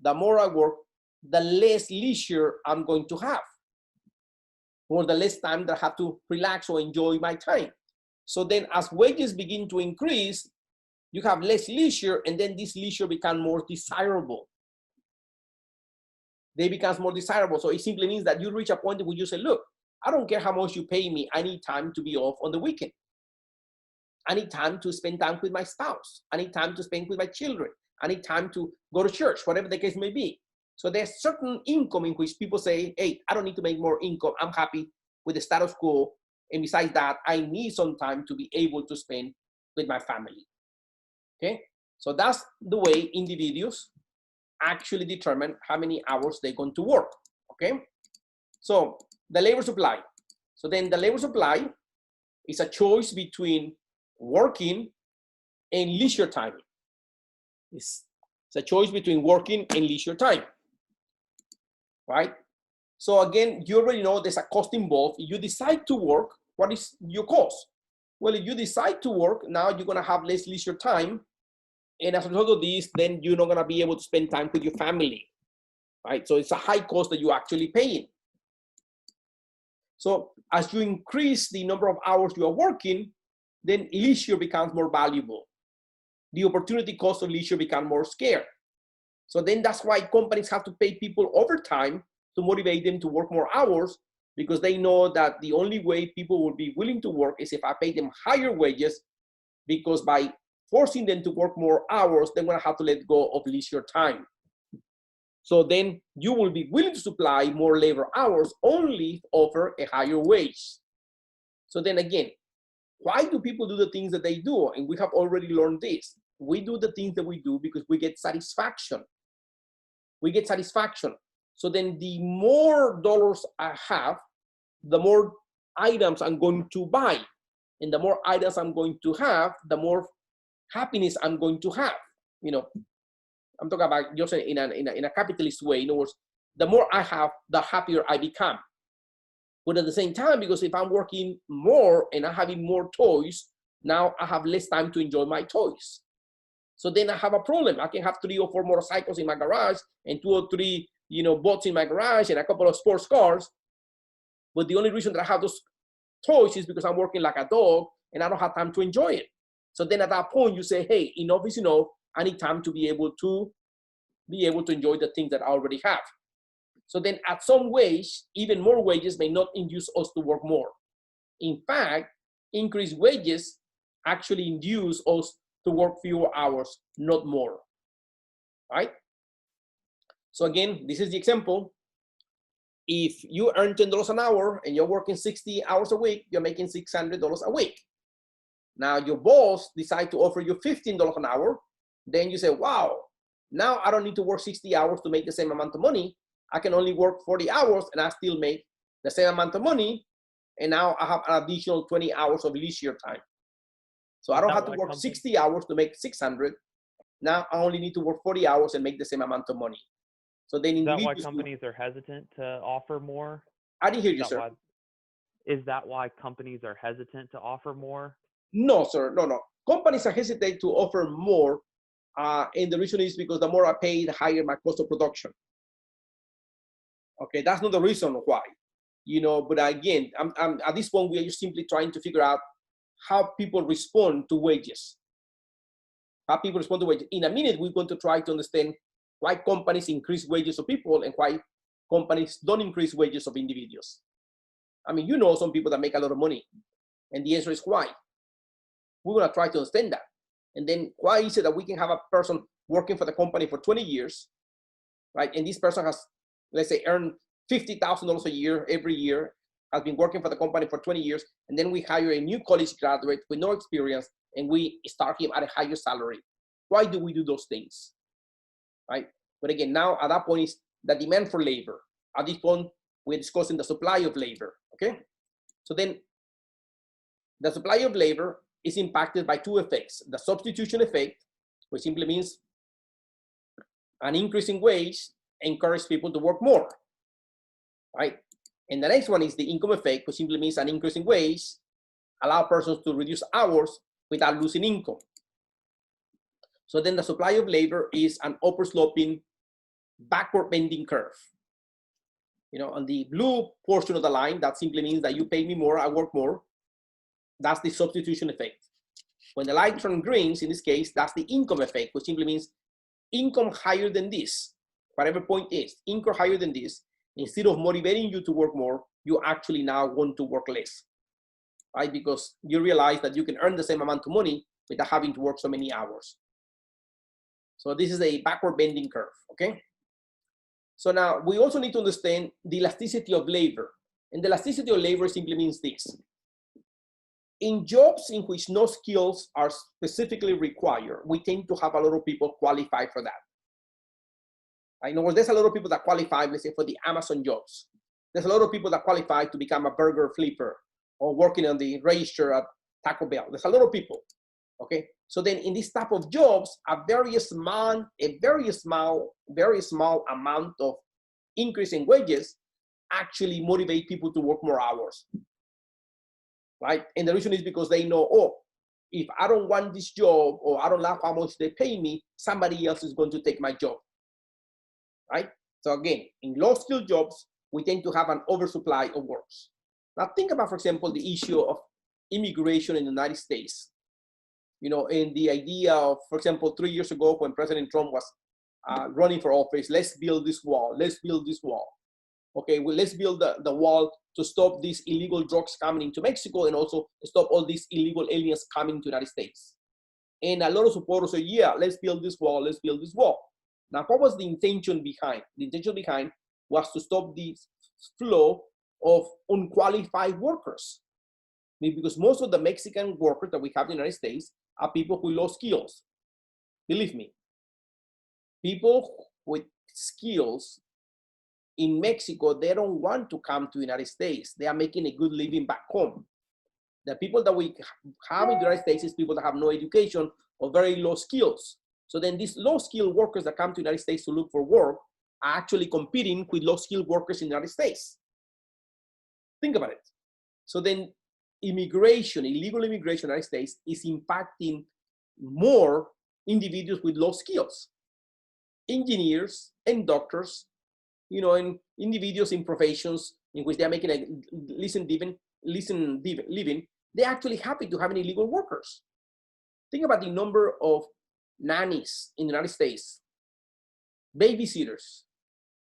the less leisure I'm going to have, or the less time that I have to relax or enjoy my time. So then as wages begin to increase, you have less leisure, and then this leisure becomes more desirable. They become more desirable. So it simply means that you reach a point where you say, look, I don't care how much you pay me. I need time to be off on the weekend. I need time to spend time with my spouse. I need time to spend with my children. I need time to go to church, whatever the case may be. So there's certain income in which people say, hey, I don't need to make more income. I'm happy with the status quo. And besides that, I need some time to be able to spend with my family. Okay? So that's the way individuals actually determine how many hours they're going to work. Okay? So the labor supply. So then the labor supply is a choice between working and leisure time. It's a choice between working and leisure time, right? So again, you already know there's a cost involved. If you decide to work, what is your cost? Well, if you decide to work, now you're gonna have less leisure time. And as a result of this, then you're not gonna be able to spend time with your family, right? So it's a high cost that you're actually paying. So as you increase the number of hours you are working, then leisure becomes more valuable. The opportunity cost of leisure becomes more scarce. So then that's why companies have to pay people overtime to motivate them to work more hours, because they know that the only way people will be willing to work is if I pay them higher wages, because by forcing them to work more hours, they're gonna have to let go of leisure time. So then you will be willing to supply more labor hours only offer a higher wage. So then again, why do people do the things that they do? And we have already learned this. We do the things that we do because we get satisfaction. We get satisfaction. So then the more dollars I have, the more items I'm going to buy. And the more items I'm going to have, the more happiness I'm going to have. You know, I'm talking about just in a capitalist way. In other words, the more I have, the happier I become. But at the same time, because if I'm working more and I'm having more toys, now I have less time to enjoy my toys. So then I have a problem. I can have 3 or 4 motorcycles in my garage and 2 or 3, boats in my garage and a couple of sports cars. But the only reason that I have those toys is because I'm working like a dog and I don't have time to enjoy it. So then at that point you say, hey, enough is enough. I need time to be able to enjoy the things that I already have. So then at some wage, even more wages may not induce us to work more. In fact, increased wages actually induce us to work fewer hours, not more, right? So again, this is the example. If you earn $10 an hour and you're working 60 hours a week, you're making $600 a week. Now your boss decides to offer you $15 an hour, then you say, wow, now I don't need to work 60 hours to make the same amount of money. I can only work 40 hours and I still make the same amount of money. And now I have an additional 20 hours of leisure time. So I don't have to work 60 hours to make 600. Now I only need to work 40 hours and make the same amount of money. So then is that why companies are hesitant to offer more? I didn't hear you, sir. Is that why companies are hesitant to offer more? No, sir. No. Companies are hesitant to offer more. And the reason is because the more I pay, the higher my cost of production. Okay, that's not the reason why. But again, I'm at this point, we are just simply trying to figure out how people respond to wages. How people respond to wages. In a minute, we're going to try to understand why companies increase wages of people and why companies don't increase wages of individuals. I mean, some people that make a lot of money. And the answer is why. We're going to try to understand that. And then why is it that we can have a person working for the company for 20 years, right? And this person has, let's say, earned $50,000 a year every year, has been working for the company for 20 years, and then we hire a new college graduate with no experience, and we start him at a higher salary. Why do we do those things, right? But again, now at that point is the demand for labor. At this point, we're discussing the supply of labor, okay? So then the supply of labor is impacted by two effects. The substitution effect, which simply means an increase in wage encourages people to work more, right? And the next one is the income effect, which simply means an increase in wage allow persons to reduce hours without losing income. So then the supply of labor is an upward sloping, backward bending curve. You know, on the blue portion of the line, that simply means that you pay me more, I work more. That's the substitution effect. When the light turns green, in this case, that's the income effect, which simply means income higher than this, whatever point is, income higher than this, instead of motivating you to work more, you actually now want to work less, right? Because you realize that you can earn the same amount of money without having to work so many hours. So this is a backward bending curve, okay? So now we also need to understand the elasticity of labor. And the elasticity of labor simply means this. In jobs in which no skills are specifically required, we tend to have a lot of people qualified for that. I know there's a lot of people that qualify, let's say, for the Amazon jobs. There's a lot of people that qualify to become a burger flipper or working on the register at Taco Bell. There's a lot of people, okay? So then in this type of jobs, a very small amount of increase in wages actually motivate people to work more hours, right? And the reason is because they know, oh, if I don't want this job or I don't like how much they pay me, somebody else is going to take my job, right? So again, in low-skilled jobs, we tend to have an oversupply of workers. Now think about, for example, the issue of immigration in the United States. You know, in the idea of, for example, 3 years ago when President Trump was running for office, let's build this wall, let's build this wall. Okay, well, let's build the wall to stop these illegal drugs coming into Mexico and also stop all these illegal aliens coming to the United States. And a lot of supporters say, yeah, let's build this wall, let's build this wall. Now, what was the intention behind? The intention behind was to stop the flow of unqualified workers. Because most of the Mexican workers that we have in the United States are people with low skills. Believe me, people with skills in Mexico, they don't want to come to the United States. They are making a good living back home. The people that we have in the United States is people that have no education or very low skills. So then these low skilled workers that come to the United States to look for work are actually competing with low skilled workers in the United States. Think about it. So then immigration, illegal immigration in the United States is impacting more individuals with low skills. Engineers and doctors, you know, and individuals in professions in which they're making a living, they're actually happy to have any illegal workers. Think about the number of nannies in the United States, babysitters,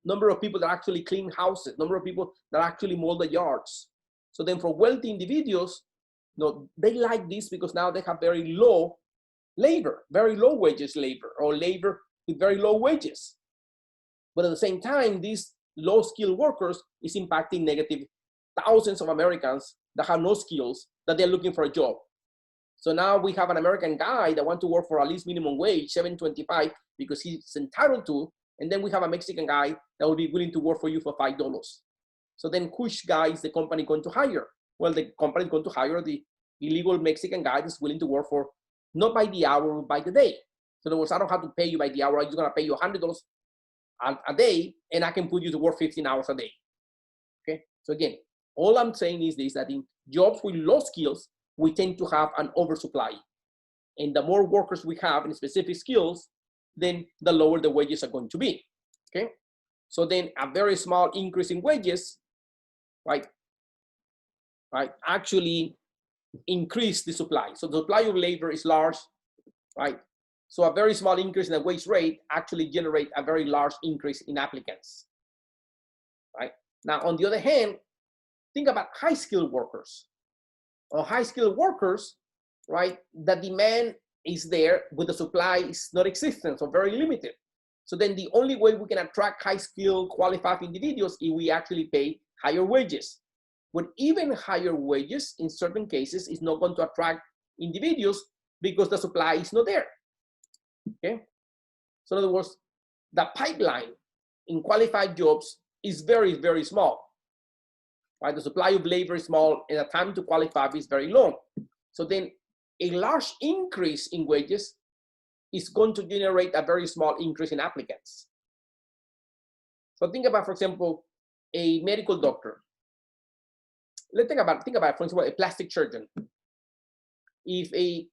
number of people that actually clean houses, number of people that actually mow the yards. So then for wealthy individuals, you know, they like this because now they have very low labor, very low wages labor, or labor with very low wages. But at the same time, these low skilled workers is impacting negative thousands of Americans that have no skills, that they're looking for a job. So now we have an American guy that wants to work for at least minimum wage, $7.25, because he's entitled to, and then we have a Mexican guy that will be willing to work for you for $5. So then which guy is the company going to hire? Well, the company is going to hire the illegal Mexican guy that's willing to work for, not by the hour, but by the day. So in other words, I don't have to pay you by the hour. I'm just going to pay you $100 a day, and I can put you to work 15 hours a day. Okay. So again, all I'm saying is this, that in jobs with low skills, we tend to have an oversupply. And the more workers we have in specific skills, then the lower the wages are going to be. Okay. So then a very small increase in wages, right, actually increase the supply. So the supply of labor is large, right? So a very small increase in the wage rate actually generate a very large increase in applicants, right? Now, on the other hand, think about high-skilled workers. On high-skilled workers, right, the demand is there, but the supply is not existent, so very limited. So then the only way we can attract high-skilled, qualified individuals is we actually pay higher wages. But even higher wages, in certain cases, is not going to attract individuals because the supply is not there. Okay? So in other words, the pipeline in qualified jobs is very, very small. Right? The supply of labor is small and the time to qualify is very long. So then a large increase in wages is going to generate a very small increase in applicants. So think about, for example, a medical doctor. Let's think about, for example, a plastic surgeon. If a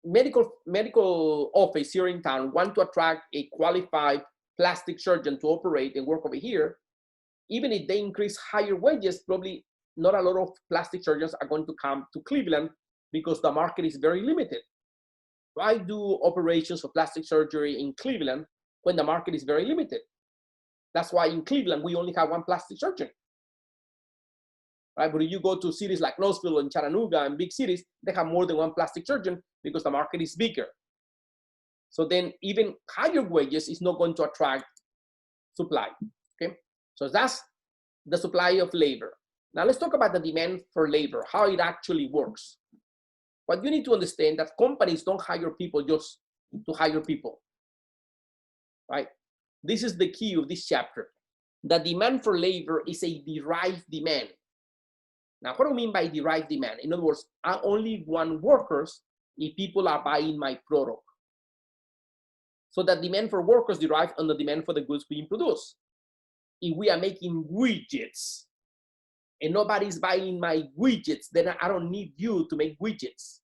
medical office here in town want to attract a qualified plastic surgeon to operate and work over here, even if they increase higher wages, probably not a lot of plastic surgeons are going to come to Cleveland because the market is very limited. Why do operations for plastic surgery in Cleveland when the market is very limited? That's why in Cleveland, we only have one plastic surgeon. Right? But if you go to cities like Knoxville and Chattanooga and big cities, they have more than one plastic surgeon because the market is bigger. So then even higher wages is not going to attract supply, okay? So that's the supply of labor. Now let's talk about the demand for labor, how it actually works. But you need to understand that companies don't hire people just to hire people, right? This is the key of this chapter. The demand for labor is a derived demand. Now, what do I mean by derived demand? In other words, I only want workers if people are buying my product. So the demand for workers derives on the demand for the goods being produced. If we are making widgets and nobody's buying my widgets, then I don't need you to make widgets.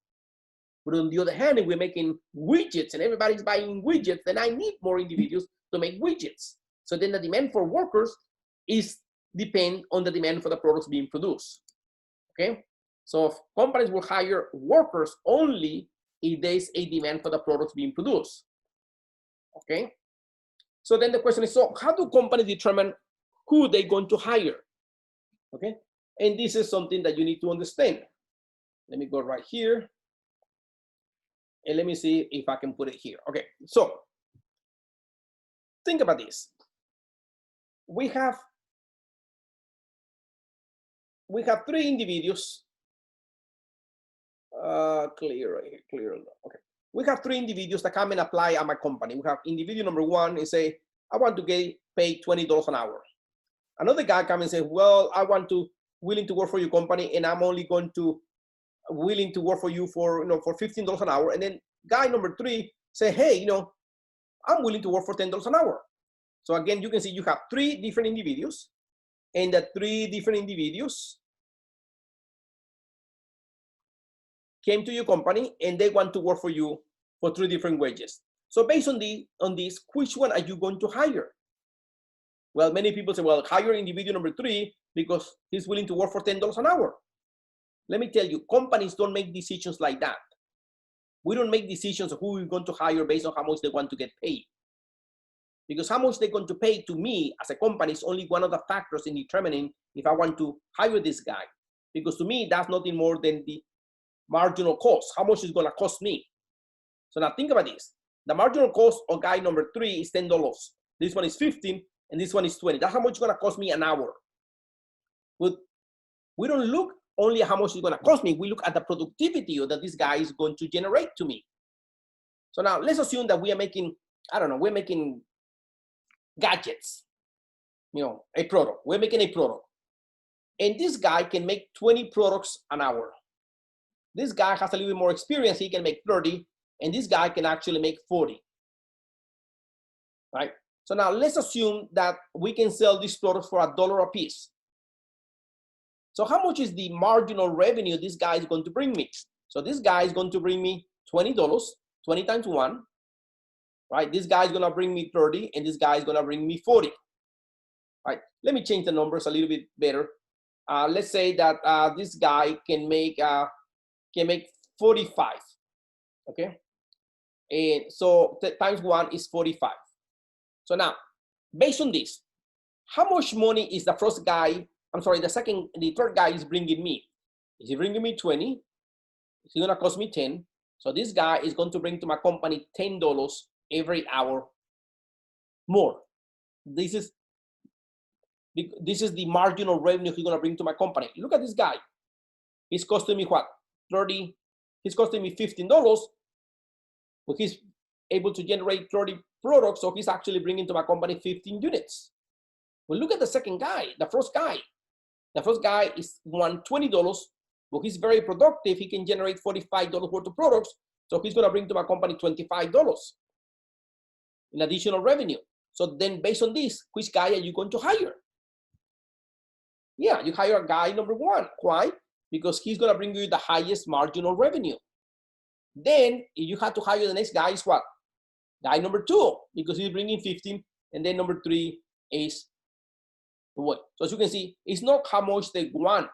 But on the other hand, if we're making widgets and everybody's buying widgets, then I need more individuals to make widgets. So then the demand for workers depend on the demand for the products being produced. Okay, so companies will hire workers only if there's a demand for the products being produced. Okay, so then the question is, so how do companies determine who they're going to hire? Okay, and this is something that you need to understand. Let me go right here. And let me see if I can put it here. Okay, so think about this. We have three individuals. Clear right here, clear. Okay. We have three individuals that come and apply at my company. We have individual number one and say, I want to get paid $20 an hour. Another guy come and say, well, I want to willing to work for your company and I'm only going to willing to work for you for for $15 an hour. And then guy number three say, hey, I'm willing to work for $10 an hour. So again, you can see you have three different individuals, and the three different individuals came to your company and they want to work for you for three different wages. So based on this, which one are you going to hire? Well, many people say, well, hire individual number three because he's willing to work for $10 an hour. Let me tell you, companies don't make decisions like that. We don't make decisions of who we're going to hire based on how much they want to get paid. Because how much they're going to pay to me as a company is only one of the factors in determining if I want to hire this guy. Because to me, that's nothing more than the marginal cost. How much is going to cost me? So now think about this. The marginal cost of guy number three is $10. This one is 15, and this one is 20. That's how much it's going to cost me an hour. But we don't look only at how much it's going to cost me. We look at the productivity that this guy is going to generate to me. So now let's assume that we are making, we're making gadgets, a product. We're making a product. And this guy can make 20 products an hour. This guy has a little bit more experience. He can make 30, and this guy can actually make 40. Right? So now let's assume that we can sell these products for $1 a piece. So how much is the marginal revenue this guy is going to bring me? So this guy is going to bring me $20, 20 times 1. Right? This guy is going to bring me 30, and this guy is going to bring me 40. Right? Let me change the numbers a little bit better. Let's say that this guy can make 45. Okay? And so times 1 is 45. So now, based on this, how much money is the third guy is bringing me? Is he bringing me 20? Is he going to cost me 10? So this guy is going to bring to my company $10 every hour more. This is the marginal revenue he's going to bring to my company. Look at this guy. He's costing me what? 30. He's costing me $15, but he's able to generate 30 products, so he's actually bringing to my company 15 units. Well, look at the second guy, the first guy. The first guy is won $20, but he's very productive. He can generate $45 worth of products, so he's gonna bring to my company $25 in additional revenue. So then based on this, which guy are you going to hire? Yeah, you hire guy number one. Why? Because he's gonna bring you the highest marginal revenue. Then you have to hire the next guy is what? Guy number two, because he's bringing 15, and then number three is what? So as you can see, it's not how much they want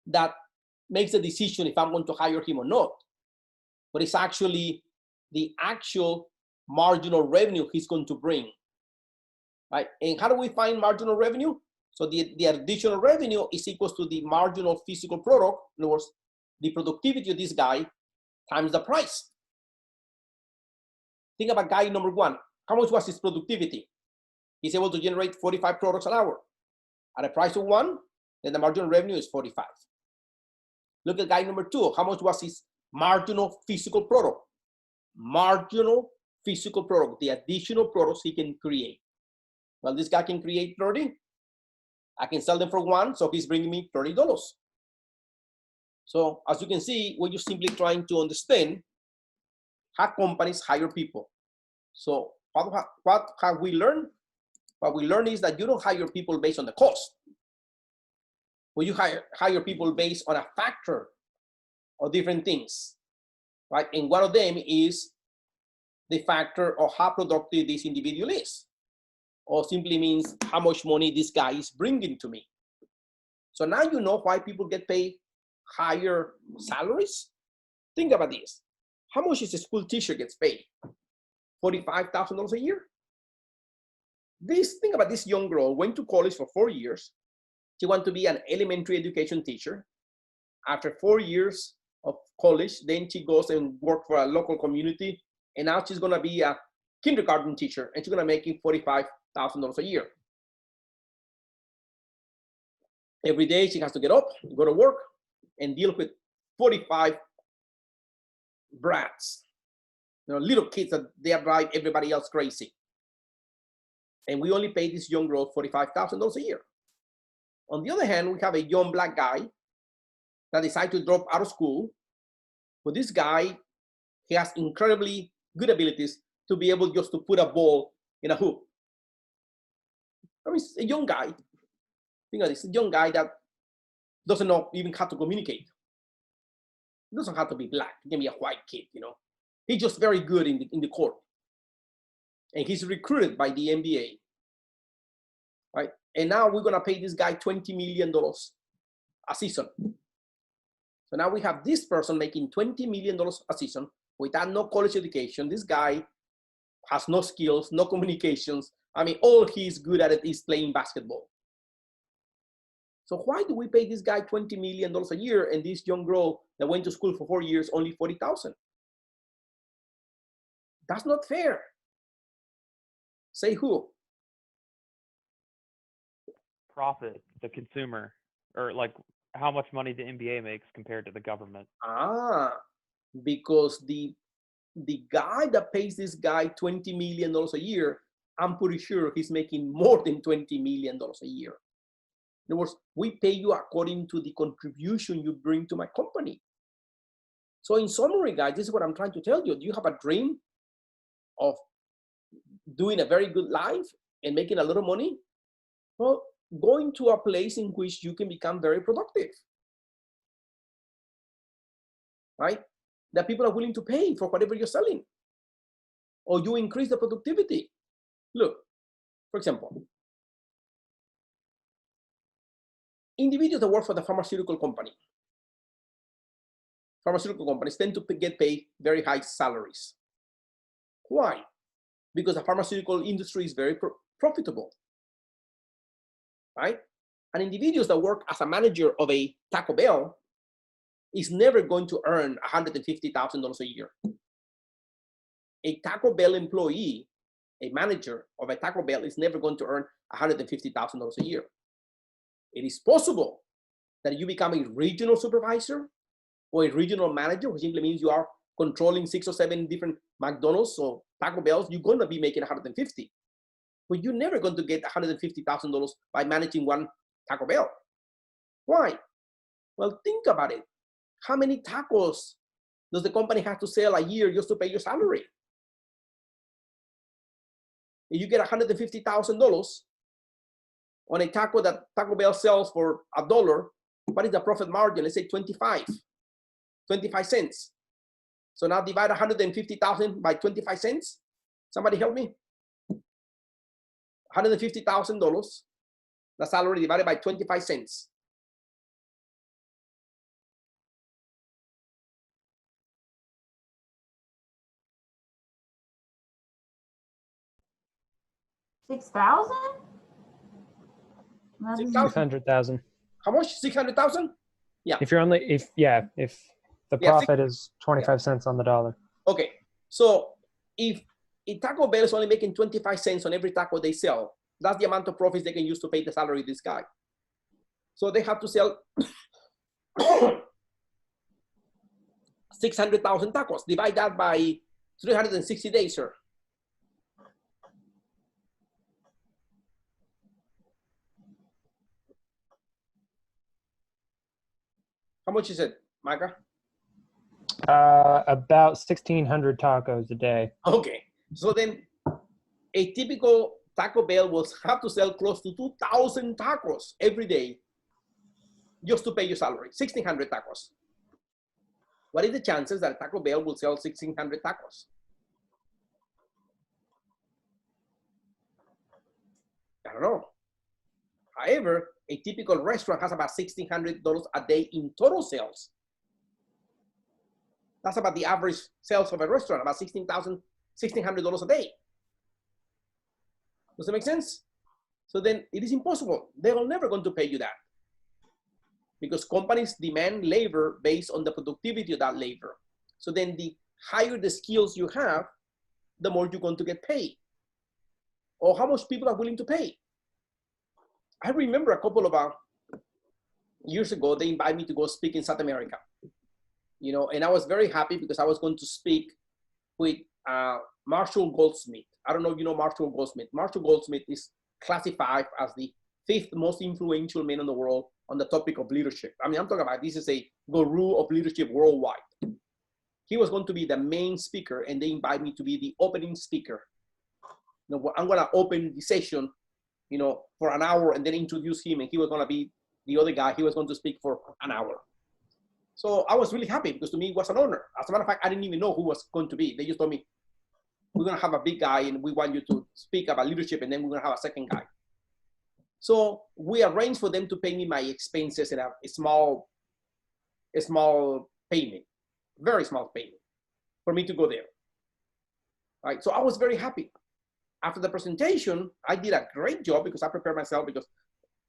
that makes the decision if I'm going to hire him or not, but it's actually the actual marginal revenue he's going to bring, right? And how do we find marginal revenue? So the additional revenue is equal to the marginal physical product, in other words, the productivity of this guy times the price. Think about guy number one. How much was his productivity? He's able to generate 45 products an hour. At a price of 1, then the marginal revenue is 45. Look at guy number 2. How much was his marginal physical product? Marginal physical product, the additional products he can create. Well, this guy can create 30. I can sell them for 1, so he's bringing me $30. So as you can see, we're just simply trying to understand how companies hire people. So what have we learned? What we learned is that you don't hire people based on the cost. Well, you hire people based on a factor of different things, right? And one of them is the factor of how productive this individual is, or simply means how much money this guy is bringing to me. So now you know why people get paid higher salaries. Think about this. How much is a school teacher gets paid? $45,000 a year? Think about this young girl, went to college for 4 years. She wanted to be an elementary education teacher. After 4 years of college, then she goes and works for a local community, and now she's gonna be a kindergarten teacher, and she's gonna make $45,000 a year. Every day she has to get up, go to work, and deal with 45 brats, little kids that they drive everybody else crazy. And we only pay this young girl $45,000 a year. On the other hand, we have a young black guy that decided to drop out of school. But this guy, he has incredibly good abilities to be able just to put a ball in a hoop. I mean, it's a young guy. Think of this, a young guy that doesn't know even how to communicate. He doesn't have to be black. He can be a white kid, He's just very good in the court. And he's recruited by the NBA, right? And now we're gonna pay this guy $20 million a season. So now we have this person making $20 million a season without no college education. This guy has no skills, no communications. I mean, all he's good at it is playing basketball. So why do we pay this guy $20 million a year and this young girl that went to school for 4 years only $40,000? That's not fair. Say who? Profit, the consumer, or like how much money the NBA makes compared to the government. Because the guy that pays this guy $20 million a year, I'm pretty sure he's making more than $20 million a year. In other words, we pay you according to the contribution you bring to my company. So in summary, guys, this is what I'm trying to tell you. Do you have a dream of doing a very good life and making a lot of money? Well, going to a place in which you can become very productive, right? That people are willing to pay for whatever you're selling, or you increase the productivity. Look, for example, individuals that work for the pharmaceutical companies tend to get paid very high salaries. Why? Because the pharmaceutical industry is very profitable, right? And individuals that work as a manager of a Taco Bell is never going to earn $150,000 a year. A Taco Bell employee, a manager of a Taco Bell, is never going to earn $150,000 a year. It is possible that you become a regional supervisor or a regional manager, which simply means you are controlling 6 or 7 different McDonald's or Taco Bells, you're going to be making 150. But you're never going to get $150,000 by managing one Taco Bell. Why? Well, think about it. How many tacos does the company have to sell a year just to pay your salary? If you get $150,000 on a taco that Taco Bell sells for $1, what is the profit margin? Let's say 25 cents. So now divide 150,000 by 25 cents. Somebody help me? $150,000, the salary divided by 25 cents. $6,000? 600,000. How much? 600,000? Yeah. If the profit is 25 cents on the dollar. Okay. So if Taco Bell is only making 25 cents on every taco they sell, that's the amount of profits they can use to pay the salary of this guy. So they have to sell 600,000 tacos. Divide that by 360 days, sir. How much is it, Micah? About 1,600 tacos a day. Okay. So then a typical Taco Bell will have to sell close to 2,000 tacos every day just to pay your salary, 1,600 tacos. What is the chances that Taco Bell will sell 1,600 tacos? I don't know. However, a typical restaurant has about $1,600 a day in total sales. That's about the average sales of a restaurant, about $1,600 a day. Does that make sense? So then it is impossible. They are never going to pay you that, because companies demand labor based on the productivity of that labor. So then the higher the skills you have, the more you're going to get paid, or how much people are willing to pay. I remember a couple of years ago, they invited me to go speak in South America, and I was very happy because I was going to speak with Marshall Goldsmith. I don't know if you know Marshall Goldsmith. Marshall Goldsmith is classified as the 5th most influential man in the world on the topic of leadership. I mean, I'm talking about, this is a guru of leadership worldwide. He was going to be the main speaker, and they invited me to be the opening speaker. I'm going to open the session, for an hour, and then introduce him, and he was going to be the other guy. He was going to speak for an hour. So I was really happy, because to me it was an honor. As a matter of fact, I didn't even know who was going to be. They just told me, we're going to have a big guy, and we want you to speak about leadership, and then we're going to have a second guy. So we arranged for them to pay me my expenses in a small payment, very small payment, for me to go there. Right? So I was very happy. After the presentation, I did a great job because I prepared myself, because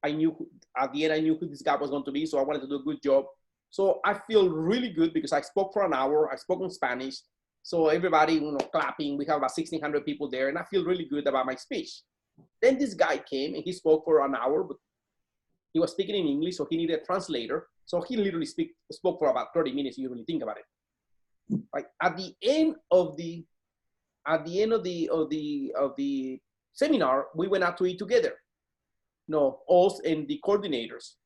I knew at the end I knew who this guy was going to be, so I wanted to do a good job. So I feel really good because I spoke for an hour. I spoke in Spanish, so everybody clapping. We have about 1,600 people there, and I feel really good about my speech. Then this guy came and he spoke for an hour, but he was speaking in English, so he needed a translator. So he literally spoke for about 30 minutes. You really think about it. Right? At the end of the seminar, we went out to eat together. Us and the coordinators.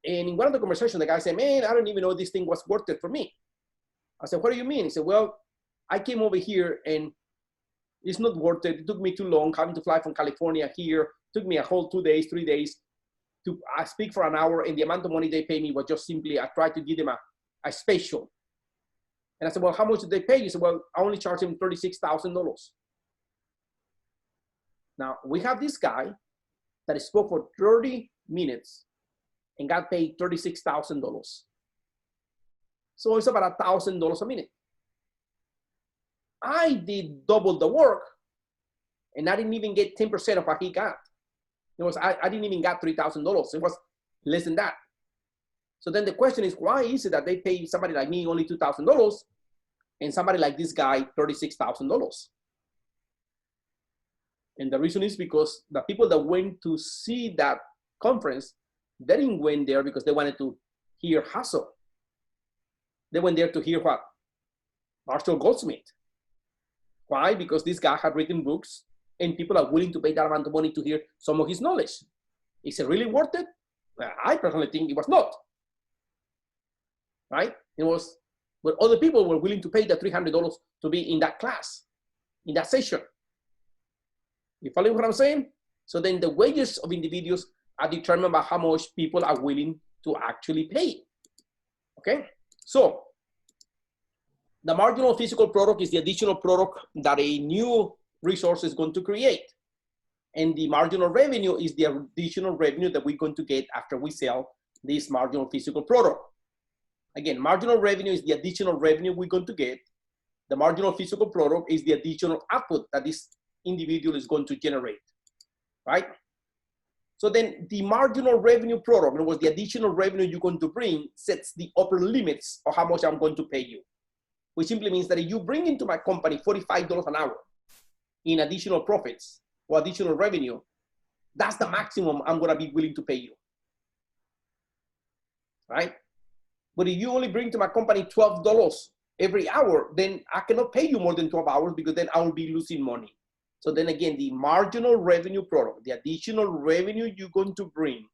And in one of the conversations, the guy said, "Man, I don't even know this thing was worth it for me." I said, "What do you mean?" He said, "Well, I came over here and it's not worth it. It took me too long having to fly from California here. It took me a whole 2 days, 3 days to speak for an hour, and the amount of money they pay me was just simply, I tried to give them a special." And I said, "Well, how much did they pay you?" He said, "Well, I only charged him $36,000. Now, we have this guy that spoke for 30 minutes and got paid $36,000. So it's about $1,000 a minute. I did double the work, and I didn't even get 10% of what he got. I didn't even get $3,000. It was less than that. So then the question is, why is it that they pay somebody like me only $2,000 and somebody like this guy $36,000? And the reason is because the people that went to see that conference, they didn't went there because they wanted to hear hustle. They went there to hear what? Marshall Goldsmith. Why? Because this guy had written books and people are willing to pay that amount of money to hear some of his knowledge. Is it really worth it? I personally think it was not. Right? It was, but other people were willing to pay the $300 to be in that class, in that session. You follow what I'm saying? So then the wages of individuals are determined by how much people are willing to actually pay. Okay? So the marginal physical product is the additional product that a new resource is going to create. And the marginal revenue is the additional revenue that we're going to get after we sell this marginal physical product. Again, marginal revenue is the additional revenue we're going to get. The marginal physical product is the additional output that this individual is going to generate, right? So then the marginal revenue product, in other words, the additional revenue you're going to bring, sets the upper limits of how much I'm going to pay you, which simply means that if you bring into my company $45 an hour in additional profits or additional revenue, that's the maximum I'm going to be willing to pay you, right? But if you only bring to my company $12 every hour, then I cannot pay you more than 12 hours because then I will be losing money. So then again, the marginal revenue product, the additional revenue you're going to bring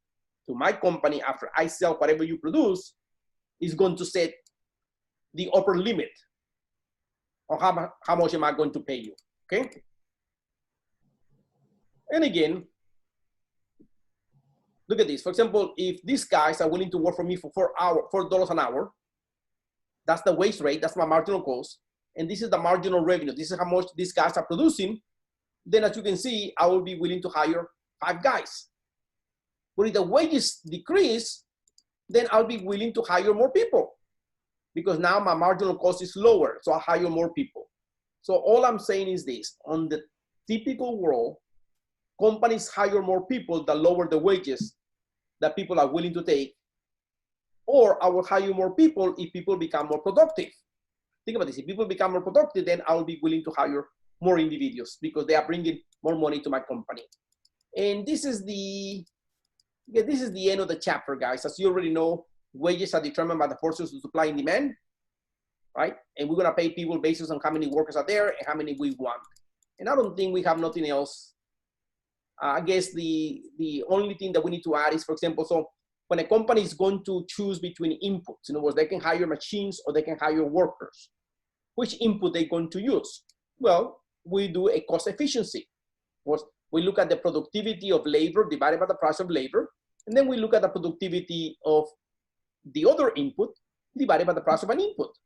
to my company after I sell whatever you produce, is going to set the upper limit of how much am I going to pay you, okay? And again, look at this. For example, if these guys are willing to work for me for $4 an hour, that's the wage rate, that's my marginal cost, and this is the marginal revenue. This is how much these guys are producing. Then as you can see, I will be willing to hire 5 guys. But if the wages decrease, then I'll be willing to hire more people because now my marginal cost is lower, so I'll hire more people. So all I'm saying is this: on the typical world, companies hire more people the lower the wages that people are willing to take, or I will hire more people if people become more productive. Think about this: if people become more productive, then I will be willing to hire more individuals because they are bringing more money to my company. And this is the end of the chapter, guys. As you already know, wages are determined by the forces of supply and demand, right? And we're gonna pay people based on how many workers are there and how many we want. And I don't think we have nothing else. I guess the only thing that we need to add is, for example, so when a company is going to choose between inputs, in other words, they can hire machines or they can hire workers. Which input they're going to use? Well, we do a cost efficiency. We look at the productivity of labor divided by the price of labor, and then we look at the productivity of the other input divided by the price of an input.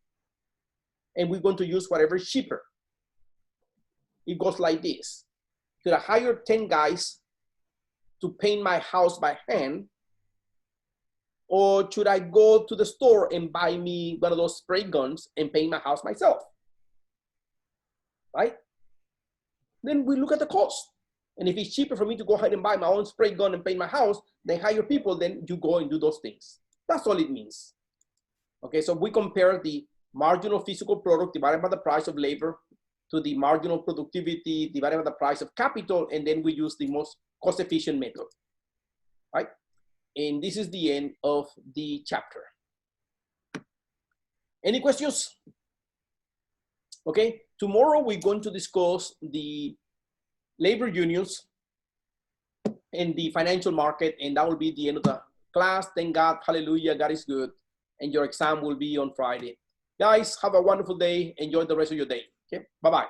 And we're going to use whatever is cheaper. It goes like this: should I hire 10 guys to paint my house by hand, or should I go to the store and buy me one of those spray guns and paint my house myself? Right? Then we look at the cost. And if it's cheaper for me to go ahead and buy my own spray gun and paint my house, then hire people, then you go and do those things. That's all it means. Okay, so we compare the marginal physical product divided by the price of labor to the marginal productivity divided by the price of capital, and then we use the most cost-efficient method, right? And this is the end of the chapter. Any questions? Okay, tomorrow we're going to discuss the labor unions and the financial market, and that will be the end of the class. Thank God, hallelujah, God is good, and your exam will be on Friday. Guys, have a wonderful day. Enjoy the rest of your day. Okay, bye-bye.